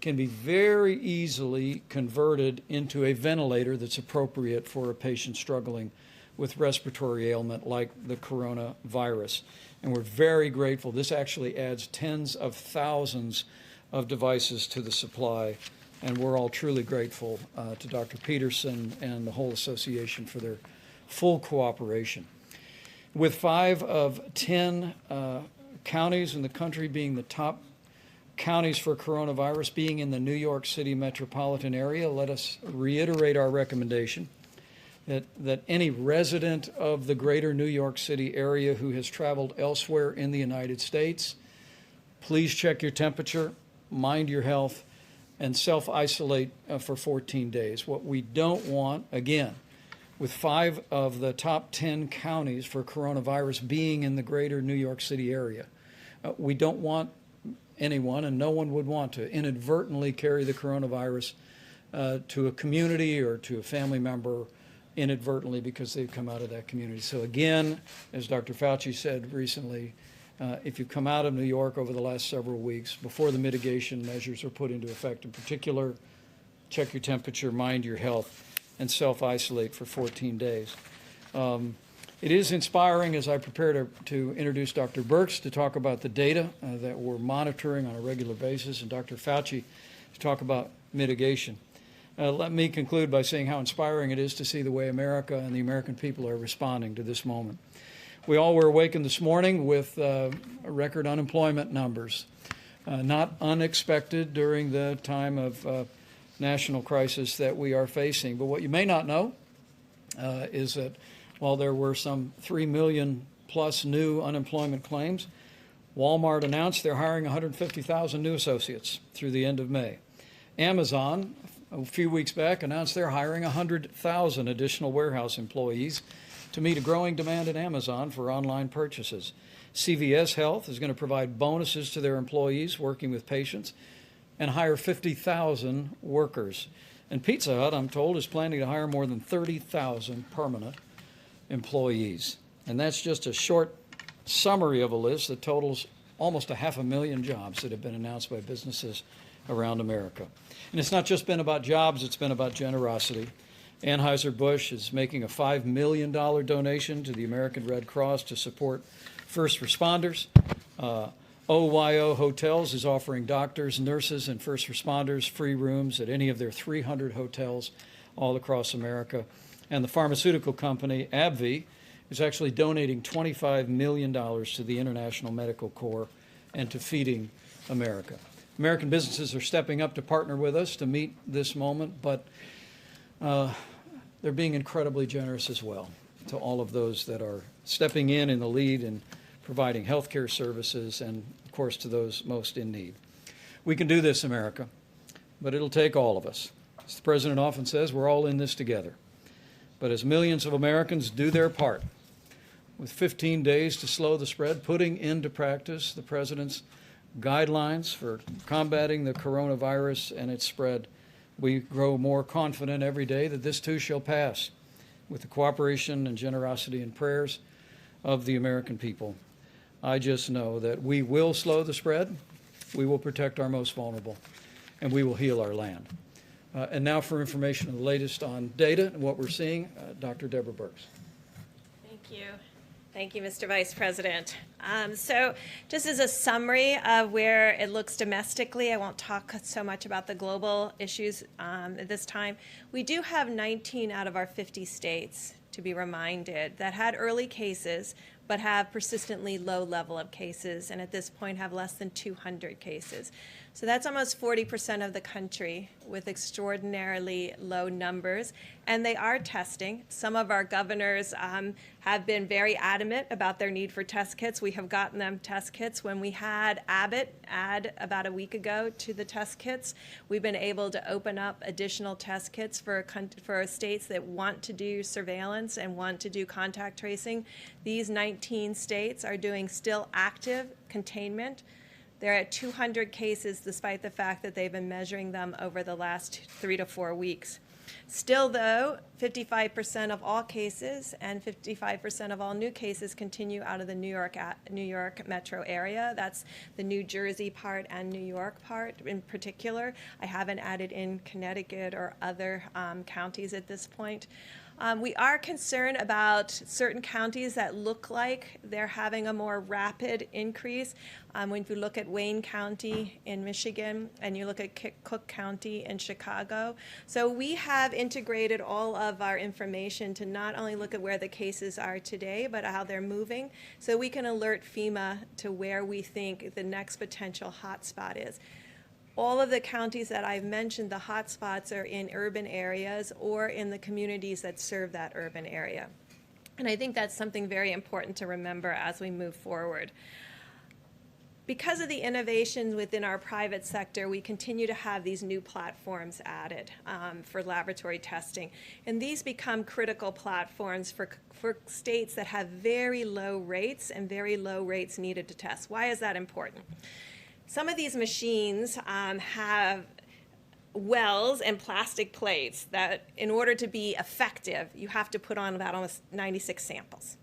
can be very easily converted into a ventilator that's appropriate for a patient struggling with respiratory ailment like the coronavirus. And we're very grateful. This actually adds tens of thousands of devices to the supply, and we're all truly grateful to Dr. Peterson and the whole association for their full cooperation. With 5 of 10 counties in the country being the top counties for coronavirus being in the New York City metropolitan area, let us reiterate our recommendation that any resident of the greater New York City area who has traveled elsewhere in the United States, please check your temperature, mind your health, and self-isolate for 14 days. What we don't want, again, with 5 of the top 10 counties for coronavirus being in the greater New York City area, we don't want anyone, and no one would want to, inadvertently carry the coronavirus to a community or to a family member inadvertently because they've come out of that community. So again, as Dr. Fauci said recently, if you've come out of New York over the last several weeks, before the mitigation measures are put into effect, in particular, check your temperature, mind your health, and self-isolate for 14 days. It is inspiring as I prepare to introduce Dr. Birx to talk about the data that we're monitoring on a regular basis, and Dr. Fauci to talk about mitigation. Let me conclude by saying how inspiring it is to see the way America and the American people are responding to this moment. We all were awakened this morning with record unemployment numbers, not unexpected during the time of national crisis that we are facing. But what you may not know is that while there were some 3 million plus new unemployment claims, Walmart announced they're hiring 150,000 new associates through the end of May. Amazon, a few weeks back, announced they're hiring 100,000 additional warehouse employees to meet a growing demand at Amazon for online purchases. CVS Health is going to provide bonuses to their employees working with patients and hire 50,000 workers. And Pizza Hut, I'm told, is planning to hire more than 30,000 permanent employees. And that's just a short summary of a list that totals almost 500,000 jobs that have been announced by businesses around America. And it's not just been about jobs, it's been about generosity. Anheuser-Busch is making a $5 million donation to the American Red Cross to support first responders. OYO Hotels is offering doctors, nurses, and first responders free rooms at any of their 300 hotels all across America. And the pharmaceutical company, AbbVie, is actually donating $25 million to the International Medical Corps and to Feeding America. American businesses are stepping up to partner with us to meet this moment, but they're being incredibly generous as well to all of those that are stepping in the lead and providing health care services and, of course, to those most in need. We can do this, America, but it'll take all of us. As the President often says, we're all in this together. But as millions of Americans do their part, with 15 days to slow the spread, putting into practice the President's guidelines for combating the coronavirus and its spread, we grow more confident every day that this too shall pass with the cooperation and generosity and prayers of the American people. I just know that we will slow the spread, we will protect our most vulnerable, and we will heal our land. And now for information on the latest on data and what we're seeing, Dr. Deborah Birx. Thank you. Thank you, Mr. Vice President. So just as a summary of where it looks domestically, I won't talk so much about the global issues at this time. We do have 19 out of our 50 states, to be reminded, that had early cases but have persistently low level of cases, and at this point have less than 200 cases. So that's almost 40% of the country with extraordinarily low numbers, and they are testing. Some of our governors have been very adamant about their need for test kits. We have gotten them test kits. When we had Abbott add about a week ago to the test kits, we've been able to open up additional test kits for states that want to do surveillance and want to do contact tracing. These 19 states are doing still active containment. They're at 200 cases despite the fact that they've been measuring them over the last 3 to 4 weeks. Still, though, 55% of all cases and 55% of all new cases continue out of the New York metro area. That's the New Jersey part and New York part in particular. I haven't added in Connecticut or other counties at this point. We are concerned about certain counties that look like they're having a more rapid increase. When you look at Wayne County in Michigan and you look at Cook County in Chicago. So we have integrated all of our information to not only look at where the cases are today, but how they're moving, so we can alert FEMA to where we think the next potential hotspot is. All of the counties that I've mentioned, the hotspots are in urban areas or in the communities that serve that urban area. And I think that's something very important to remember as we move forward. Because of the innovations within our private sector, we continue to have these new platforms added for laboratory testing. And these become critical platforms for states that have very low rates and very low rates needed to test. Why is that important? Some of these machines have wells and plastic plates that, in order to be effective, you have to put on about almost 96 samples.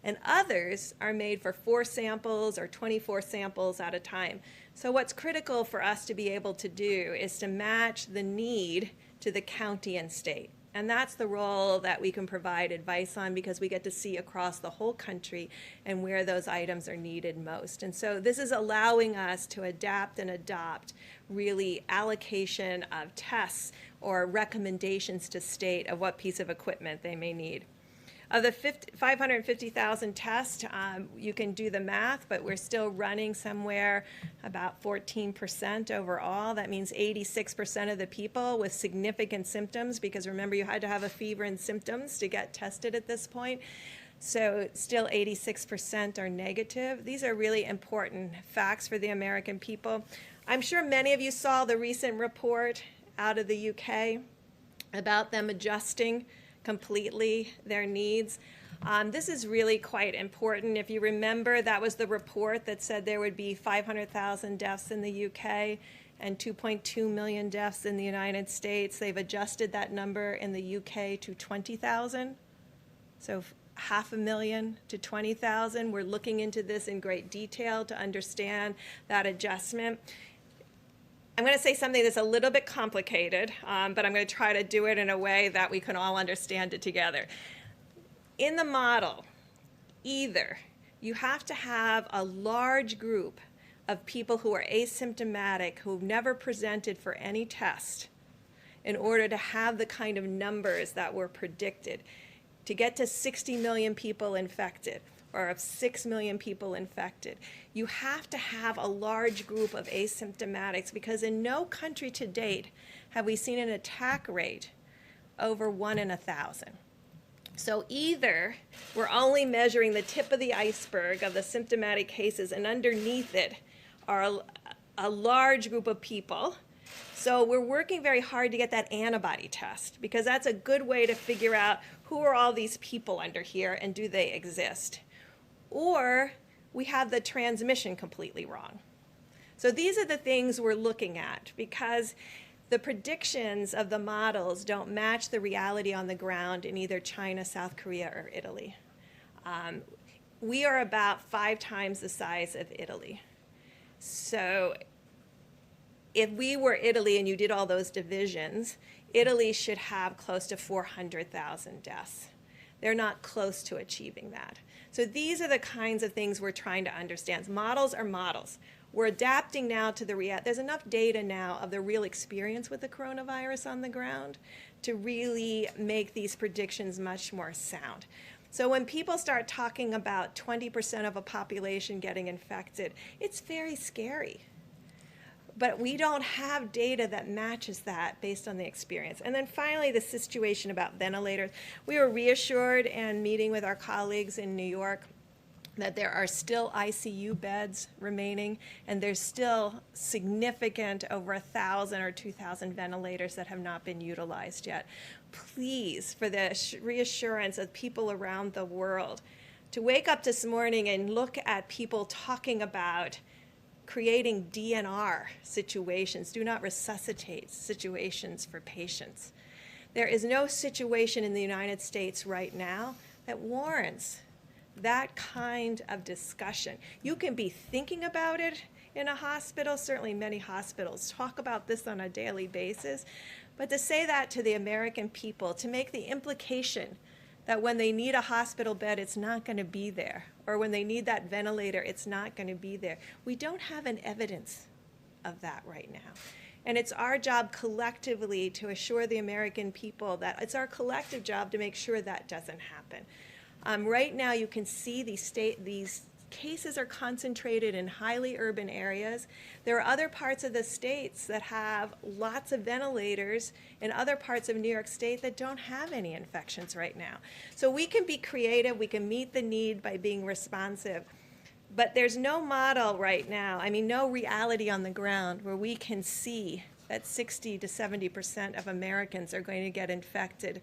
And others are made for 4 samples or 24 samples at a time. So what's critical for us to be able to do is to match the need to the county and state. And that's the role that we can provide advice on, because we get to see across the whole country and where those items are needed most. And so this is allowing us to adapt and adopt really allocation of tests or recommendations to state of what piece of equipment they may need. Of the 550,000 tests, you can do the math, but we're still running somewhere about 14% overall. That means 86% of the people with significant symptoms, because remember, you had to have a fever and symptoms to get tested at this point. So still 86% are negative. These are really important facts for the American people. I'm sure many of you saw the recent report out of the UK about them adjusting completely their needs. This is really quite important. If you remember, that was the report that said there would be 500,000 deaths in the UK and 2.2 million deaths in the United States. They've adjusted that number in the UK to 20,000. So 500,000 to 20,000. We're looking into this in great detail to understand that adjustment. I'm going to say something that's a little bit complicated, but I'm going to try to do it in a way that we can all understand it together. In the model, either you have to have a large group of people who are asymptomatic, who've never presented for any test, in order to have the kind of numbers that were predicted. To get to 60 million people infected, or of 6 million people infected, you have to have a large group of asymptomatics, because in no country to date have we seen an attack rate over 1 in 1,000. So either we're only measuring the tip of the iceberg of the symptomatic cases, and underneath it are a large group of people. So we're working very hard to get that antibody test, because that's a good way to figure out who are all these people under here and do they exist. Or we have the transmission completely wrong. So these are the things we're looking at, because the predictions of the models don't match the reality on the ground in either China, South Korea, or Italy. We are about 5 times the size of Italy. So if we were Italy and you did all those divisions, Italy should have close to 400,000 deaths. They're not close to achieving that. So these are the kinds of things we're trying to understand. Models are models. We're adapting now to the reality. There's enough data now of the real experience with the coronavirus on the ground to really make these predictions much more sound. So when people start talking about 20% of a population getting infected, it's very scary. But we don't have data that matches that based on the experience. And then finally, the situation about ventilators. We were reassured in meeting with our colleagues in New York that there are still ICU beds remaining, and there's still significant over 1,000 or 2,000 ventilators that have not been utilized yet. Please, for the reassurance of people around the world, to wake up this morning and look at people talking about creating DNR situations, do not resuscitate situations for patients. There is no situation in the United States right now that warrants that kind of discussion. You can be thinking about it in a hospital. Certainly many hospitals talk about this on a daily basis, But to say that to the American people, to make the implication that when they need a hospital bed, it's not going to be there, or when they need that ventilator, it's not going to be there. We don't have an evidence of that right now. And it's our job collectively to assure the American people that it's our collective job to make sure that doesn't happen. Right now, you can see these cases are concentrated in highly urban areas. There are other parts of the states that have lots of ventilators and other parts of New York State that don't have any infections right now. So we can be creative, we can meet the need by being responsive. But there's no model right now, no reality on the ground where we can see that 60 to 70% of Americans are going to get infected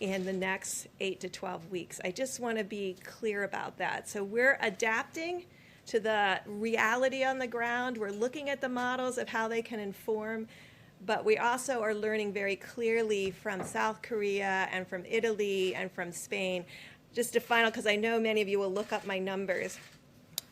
in the next 8 to 12 weeks. I just want to be clear about that. So we're adapting to the reality on the ground. We're looking at the models of how they can inform, but we also are learning very clearly from South Korea and from Italy and from Spain. Just a final, because I know many of you will look up my numbers.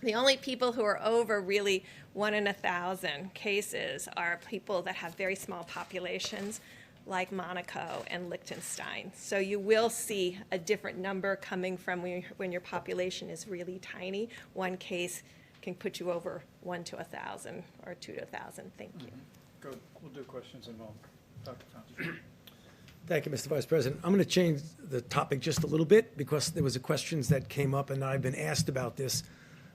The only people who are over really 1 in 1,000 cases are people that have very small populations, like Monaco and Liechtenstein. So you will see a different number coming from when your population is really tiny. One case can put you over 1 to 1,000 or 2 to 1,000. Thank you. Good. We'll do questions in a moment. Dr. Fauci. Thank you, Mr. Vice President. I'm going to change the topic just a little bit because there was a questions that came up, and I've been asked about this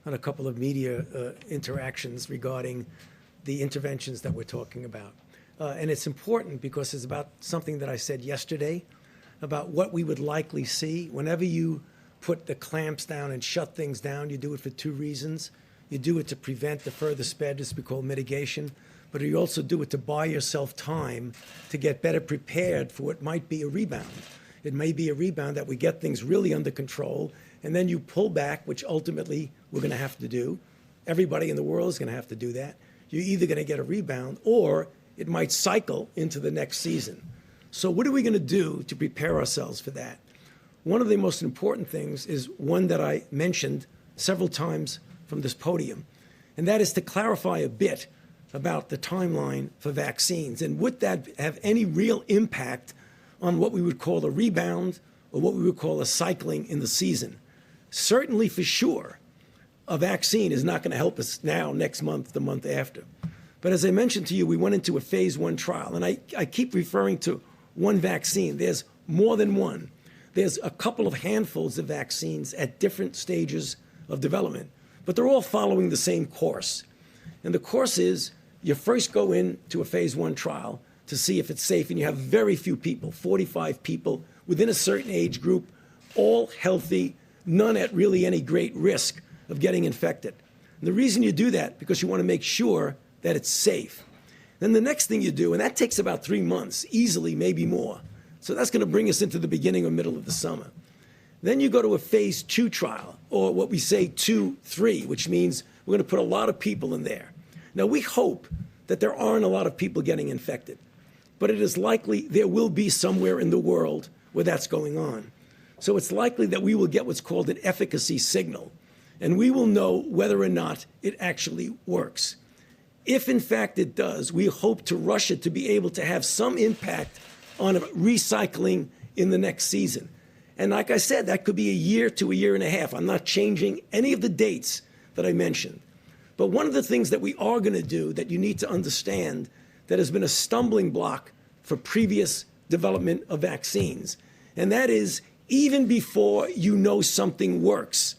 on a couple of media interactions regarding the interventions that we're talking about. And it's important because it's about something that I said yesterday about what we would likely see. Whenever you put the clamps down and shut things down, you do it for 2 reasons. You do it to prevent the further spread, this we call mitigation, but you also do it to buy yourself time to get better prepared for what might be a rebound. It may be a rebound that we get things really under control, and then you pull back, which ultimately we're going to have to do. Everybody in the world is going to have to do that. You're either going to get a rebound or it might cycle into the next season. So what are we going to do to prepare ourselves for that? One of the most important things is one that I mentioned several times from this podium, and that is to clarify a bit about the timeline for vaccines. And would that have any real impact on what we would call a rebound or what we would call a cycling in the season? Certainly, for sure, a vaccine is not going to help us now, next month, the month after. But as I mentioned to you, we went into a phase 1 trial, and I keep referring to one vaccine. There's more than one. There's a couple of handfuls of vaccines at different stages of development, but they're all following the same course. And the course is you first go into a phase 1 trial to see if it's safe, and you have very few people, 45 people within a certain age group, all healthy, none at really any great risk of getting infected. And the reason you do that, because you want to make sure that it's safe. Then the next thing you do, and that takes about 3 months, easily, maybe more. So that's going to bring us into the beginning or middle of the summer. Then you go to a phase 2 trial, or what we say 2-3, which means we're going to put a lot of people in there. Now, we hope that there aren't a lot of people getting infected, but it is likely there will be somewhere in the world where that's going on. So it's likely that we will get what's called an efficacy signal, and we will know whether or not it actually works. If, in fact, it does, we hope to rush it to be able to have some impact on recycling in the next season. And like I said, that could be a year to a year and a half. I'm not changing any of the dates that I mentioned. But one of the things that we are going to do that you need to understand that has been a stumbling block for previous development of vaccines, and that is even before you know something works,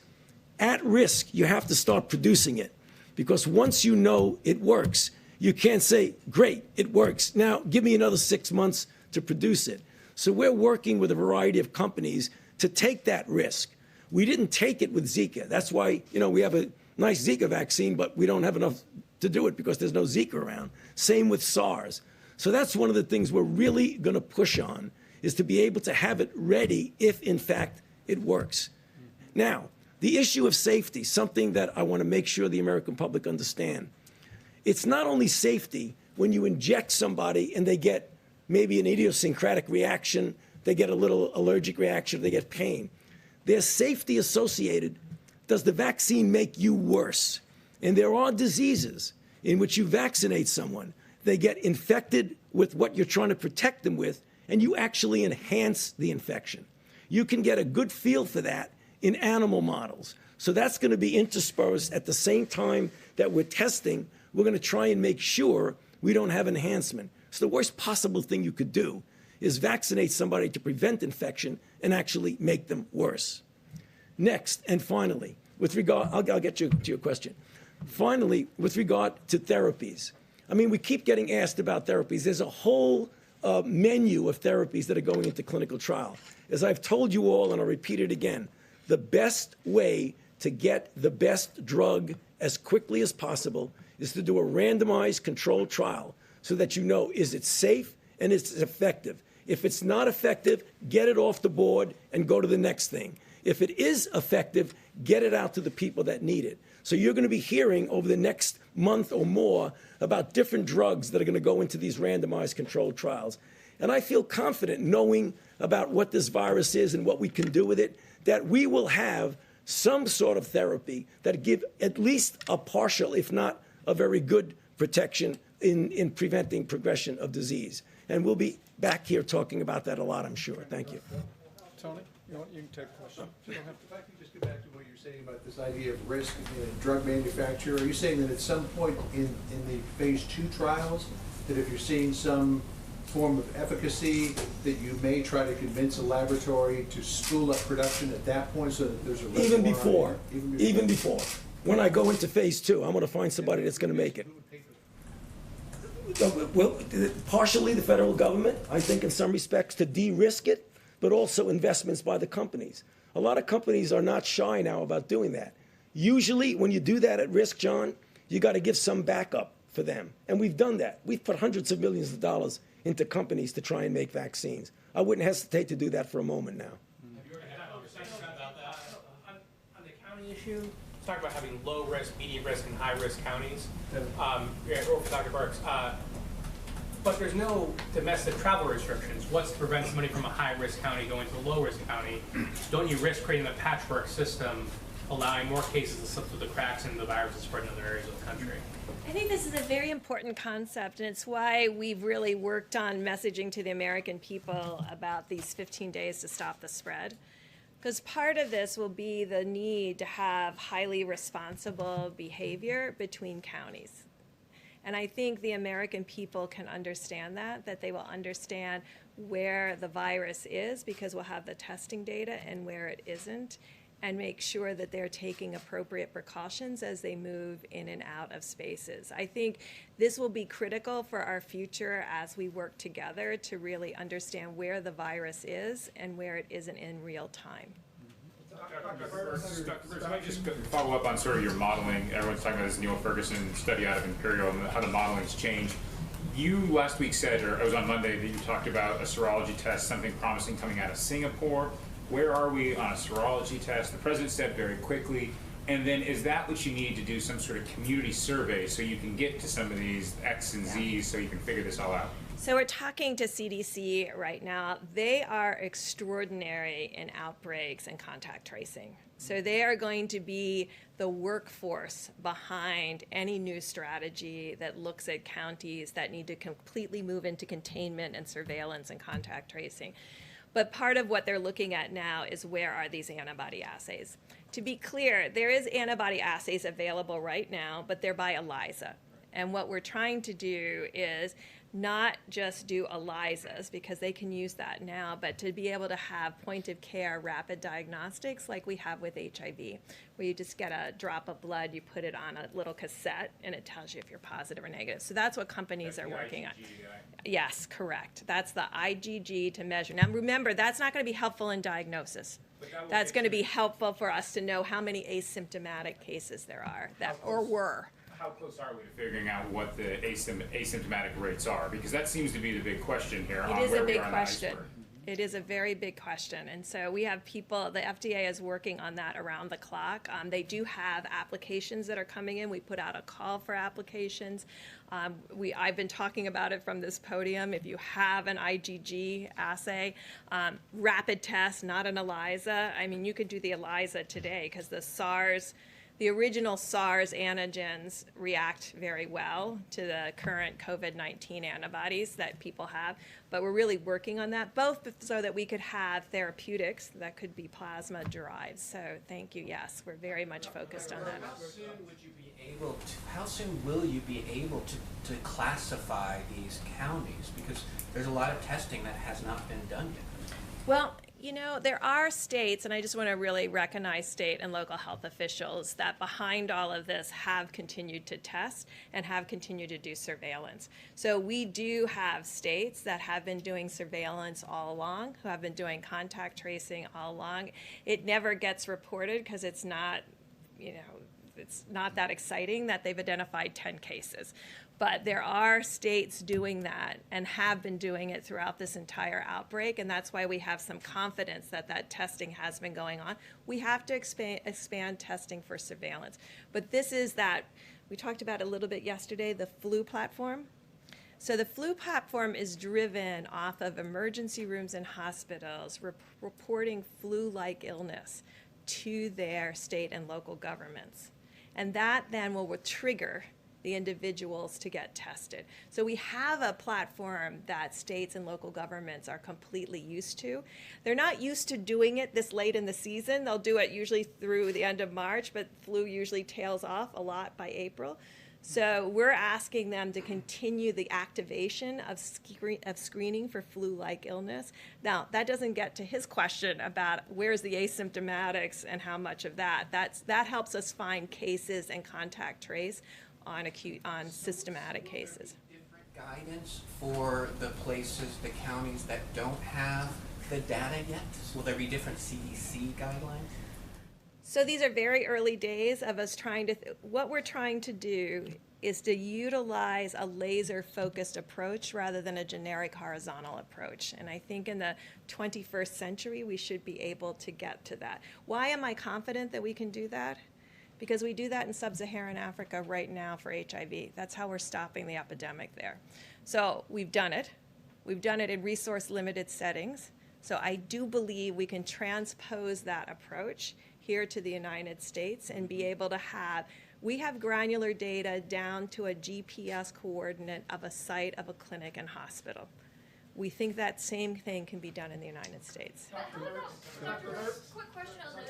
at risk, you have to start producing it. Because once you know it works, you can't say, great, it works. Now, give me another 6 months to produce it. So we're working with a variety of companies to take that risk. We didn't take it with Zika. That's why, we have a nice Zika vaccine, but we don't have enough to do it because there's no Zika around. Same with SARS. So that's one of the things we're really going to push on, is to be able to have it ready if, in fact, it works. Now, the issue of safety, something that I want to make sure the American public understand. It's not only safety when you inject somebody and they get maybe an idiosyncratic reaction, they get a little allergic reaction, they get pain. There's safety associated. Does the vaccine make you worse? And there are diseases in which you vaccinate someone they get infected with what you're trying to protect them with, and you actually enhance the infection. You can get a good feel for that in animal models. So that's going to be interspersed at the same time that we're testing. We're going to try and make sure we don't have enhancement. So the worst possible thing you could do is vaccinate somebody to prevent infection and actually make them worse. Next, and finally, with regard, I'll get you to your question. Finally, with regard to therapies, I mean, we keep getting asked about therapies. There's a whole menu of therapies that are going into clinical trial. As I've told you all, and I'll repeat it again, the best way to get the best drug as quickly as possible is to do a randomized controlled trial so that you know, is it safe and is it effective? If it's not effective, get it off the board and go to the next thing. If it is effective, get it out to the people that need it. So you're going to be hearing over the next month or more about different drugs that are going to go into these randomized controlled trials. And I feel confident knowing about what this virus is and what we can do with it, that we will have some sort of therapy that give at least a partial, if not a very good protection in preventing progression of disease. And we'll be back here talking about that a lot, I'm sure. Thank you. Tony, you can take a question. You don't have to. If I could just go back to what you're saying about this idea of risk in a drug manufacturer, are you saying that at some point in the phase 2 trials, that if you're seeing some form of efficacy, that you may try to convince a laboratory to spool up production at that point so that there's a reservoir? Even before. When I go into phase 2, I'm going to find somebody that's going to make it. Well, partially the federal government, I think in some respects to de-risk it, but also investments by the companies. A lot of companies are not shy now about doing that. Usually when you do that at risk, John, you got to give some backup for them. And we've done that. We've put hundreds of millions of dollars into companies to try and make vaccines. I wouldn't hesitate to do that for a moment now. Have you ever had a conversation about that? On the county issue, talk about having low risk, medium risk, and high risk counties. Or for Dr. Burks. But there's no domestic travel restrictions. What's to prevent somebody from a high risk county going to a low risk county? Don't you risk creating a patchwork system, allowing more cases to slip through the cracks and the virus to spread in other areas of the country? I think this is a very important concept, and it's why we've really worked on messaging to the American people about these 15 days to stop the spread. Because part of this will be the need to have highly responsible behavior between counties. And I think the American people can understand that they will understand where the virus is because we'll have the testing data and where it isn't, and make sure that they're taking appropriate precautions as they move in and out of spaces. I think this will be critical for our future as we work together to really understand where the virus is and where it isn't in real time. Dr. Burks, I might just follow up on sort of your modeling. Everyone's talking about this Neil Ferguson study out of Imperial and how the modeling's changed. You last week said, or it was on Monday, that you talked about a serology test, something promising coming out of Singapore. Where are we on a serology test? The president said very quickly. And then is that what you need to do, some sort of community survey so you can get to some of these X and Z's so you can figure this all out? So we're talking to CDC right now. They are extraordinary in outbreaks and contact tracing. So they are going to be the workforce behind any new strategy that looks at counties that need to completely move into containment and surveillance and contact tracing. But part of what they're looking at now is where are these antibody assays. To be clear, there is antibody assays available right now, but they're by ELISA. And what we're trying to do is not just do ELISAs, because they can use that now, but to be able to have point-of-care rapid diagnostics like we have with HIV, where you just get a drop of blood, you put it on a little cassette, and it tells you if you're positive or negative. So that's what companies are working on. Yes, correct. That's the IgG to measure. Now remember, that's not going to be helpful in diagnosis. That's going to be helpful for us to know how many asymptomatic cases there are, or were. How close are we to figuring out what the asymptomatic rates are? Because that seems to be the big question here. It is a big question. It is a very big question. And so we have people, the FDA is working on that around the clock. They do have applications that are coming in. We put out a call for applications. I've been talking about it from this podium. If you have an IgG assay, rapid test, not an ELISA. I mean, you could do the ELISA today because the SARS the original SARS antigens react very well to the current COVID-19 antibodies that people have, but we're really working on that, both so that we could have therapeutics that could be plasma derived. So thank you, yes, we're very much focused on that. How soon would you be able to, how soon will you be able to classify these counties? Because there's a lot of testing that has not been done yet. Well, you know, there are states, and I just want to really recognize state and local health officials that behind all of this have continued to test and have continued to do surveillance. So we do have states that have been doing surveillance all along, who have been doing contact tracing all along. It never gets reported because it's not, you know, it's not that exciting that they've identified 10 cases. But there are states doing that and have been doing it throughout this entire outbreak, and that's why we have some confidence that that testing has been going on. We have to expand testing for surveillance. But this is that, we talked about it a little bit yesterday, the flu platform. So the flu platform is driven off of emergency rooms and hospitals reporting flu-like illness to their state and local governments. And that then will trigger the individuals to get tested. So we have a platform that states and local governments are completely used to. They're not used to doing it this late in the season. They'll do it usually through the end of March, but flu usually tails off a lot by April. So we're asking them to continue the activation of screening for flu-like illness. Now, that doesn't get to his question about where's the asymptomatics and how much of that. That helps us find cases and contact trace on systematic cases. Different guidance for the places, the counties that don't have the data yet? Will there be different CDC guidelines? So these are very early days of us trying to, what we're trying to do is to utilize a laser-focused approach rather than a generic horizontal approach. And I think in the 21st century, we should be able to get to that. Why am I confident that we can do that? Because we do that in sub-Saharan Africa right now for HIV. That's how we're stopping the epidemic there. So we've done it. We've done it in resource-limited settings. So I do believe we can transpose that approach here to the United States and be able to have, we have granular data down to a GPS coordinate of a site of a clinic and hospital. We think that same thing can be done in the United States. Quick question on the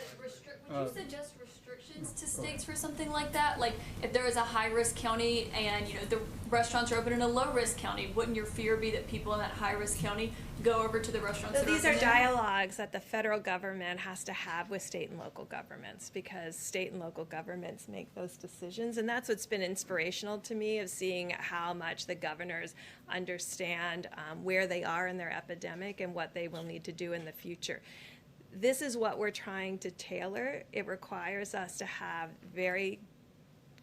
would you suggest restrictions to states for something like that? Like if there is a high-risk county and the restaurants are open in a low-risk county, wouldn't your fear be that people in that high-risk county go over to the restaurants? So these are dialogues that the federal government has to have with state and local governments, because state and local governments make those decisions, and that's what's been inspirational to me, of seeing how much the governors understand where they are in their epidemic and what they will need to do in the future. This is what we're trying to tailor. It requires us to have very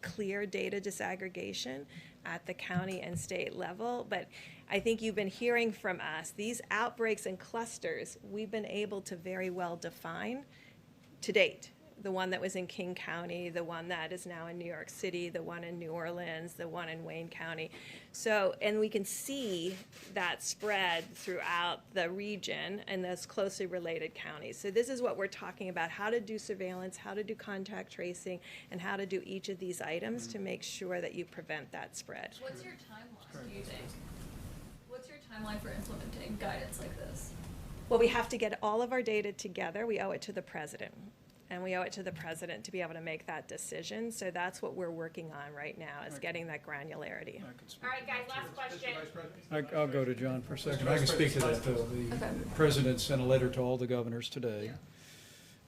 clear data disaggregation at the county and state level, but I think you've been hearing from us, these outbreaks and clusters, we've been able to very well define to date. The one that was in King County, the one that is now in New York City, the one in New Orleans, the one in Wayne County. So, and we can see that spread throughout the region and those closely related counties. So this is what we're talking about, how to do surveillance, how to do contact tracing, and how to do each of these items to make sure that you prevent that spread. What's your timeline, do you think? What's your timeline for implementing guidance like this? Well, we have to get all of our data together. We owe it to the president. And we owe it to the president to be able to make that decision. So that's what we're working on right now, is getting that granularity. All right, guys, last question. I'll go to John for a second. I can speak to that, though. The president sent a letter to all the governors today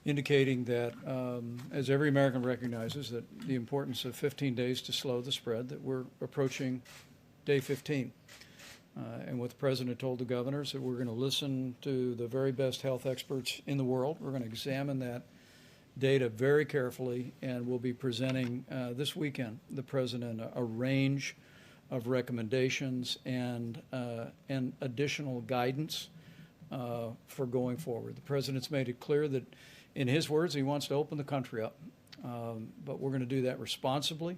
indicating that, as every American recognizes, that the importance of 15 days to slow the spread, that we're approaching day 15. And what the president told the governors, that we're going to listen to the very best health experts in the world. We're going to examine that data very carefully, and we'll be presenting this weekend, the president, a range of recommendations and additional guidance for going forward. The president's made it clear that, in his words, he wants to open the country up, but we're going to do that responsibly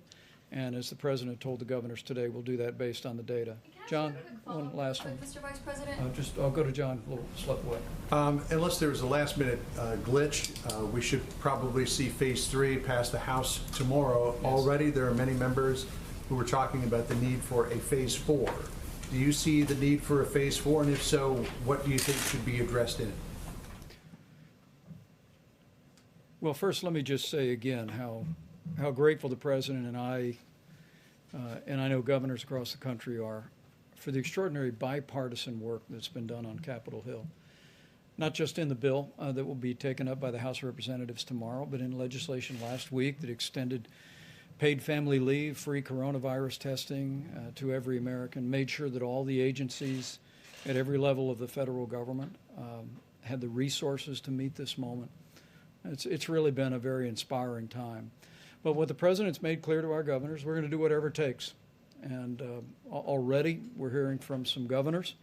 And as the president told the governors today, we'll do that based on the data. John, one last one. Mr. Vice President? I'll go to John, a little slip away. Unless there was a last-minute glitch, we should probably see Phase 3 pass the House tomorrow. Yes. Already, there are many members who are talking about the need for a Phase 4. Do you see the need for a Phase 4, and if so, what do you think should be addressed in it? Well, first, let me just say again how grateful the president and I know governors across the country are for the extraordinary bipartisan work that's been done on Capitol Hill. Not just in the bill that will be taken up by the House of Representatives tomorrow, but in legislation last week that extended paid family leave, free coronavirus testing to every American, made sure that all the agencies at every level of the federal government had the resources to meet this moment. It's really been a very inspiring time. But what the president's made clear to our governors, we're going to do whatever it takes. And already we're hearing from some governors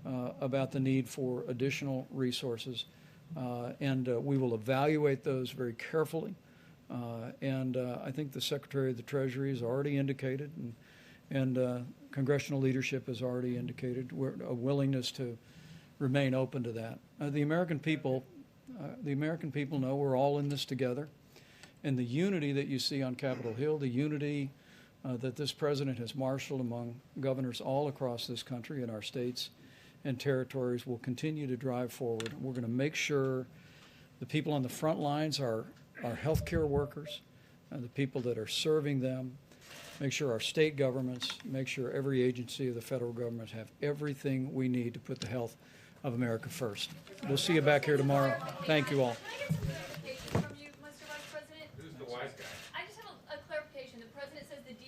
about the need for additional resources. And we will evaluate those very carefully. And I think the Secretary of the Treasury has already indicated, and congressional leadership has already indicated a willingness to remain open to that. The American people know we're all in this together. And the unity that you see on Capitol Hill, the unity that this president has marshaled among governors all across this country in our states and territories will continue to drive forward. We're going to make sure the people on the front lines are our healthcare workers, the people that are serving them, make sure our state governments, make sure every agency of the federal government have everything we need to put the health of America first. We'll see you back here tomorrow. Thank you all.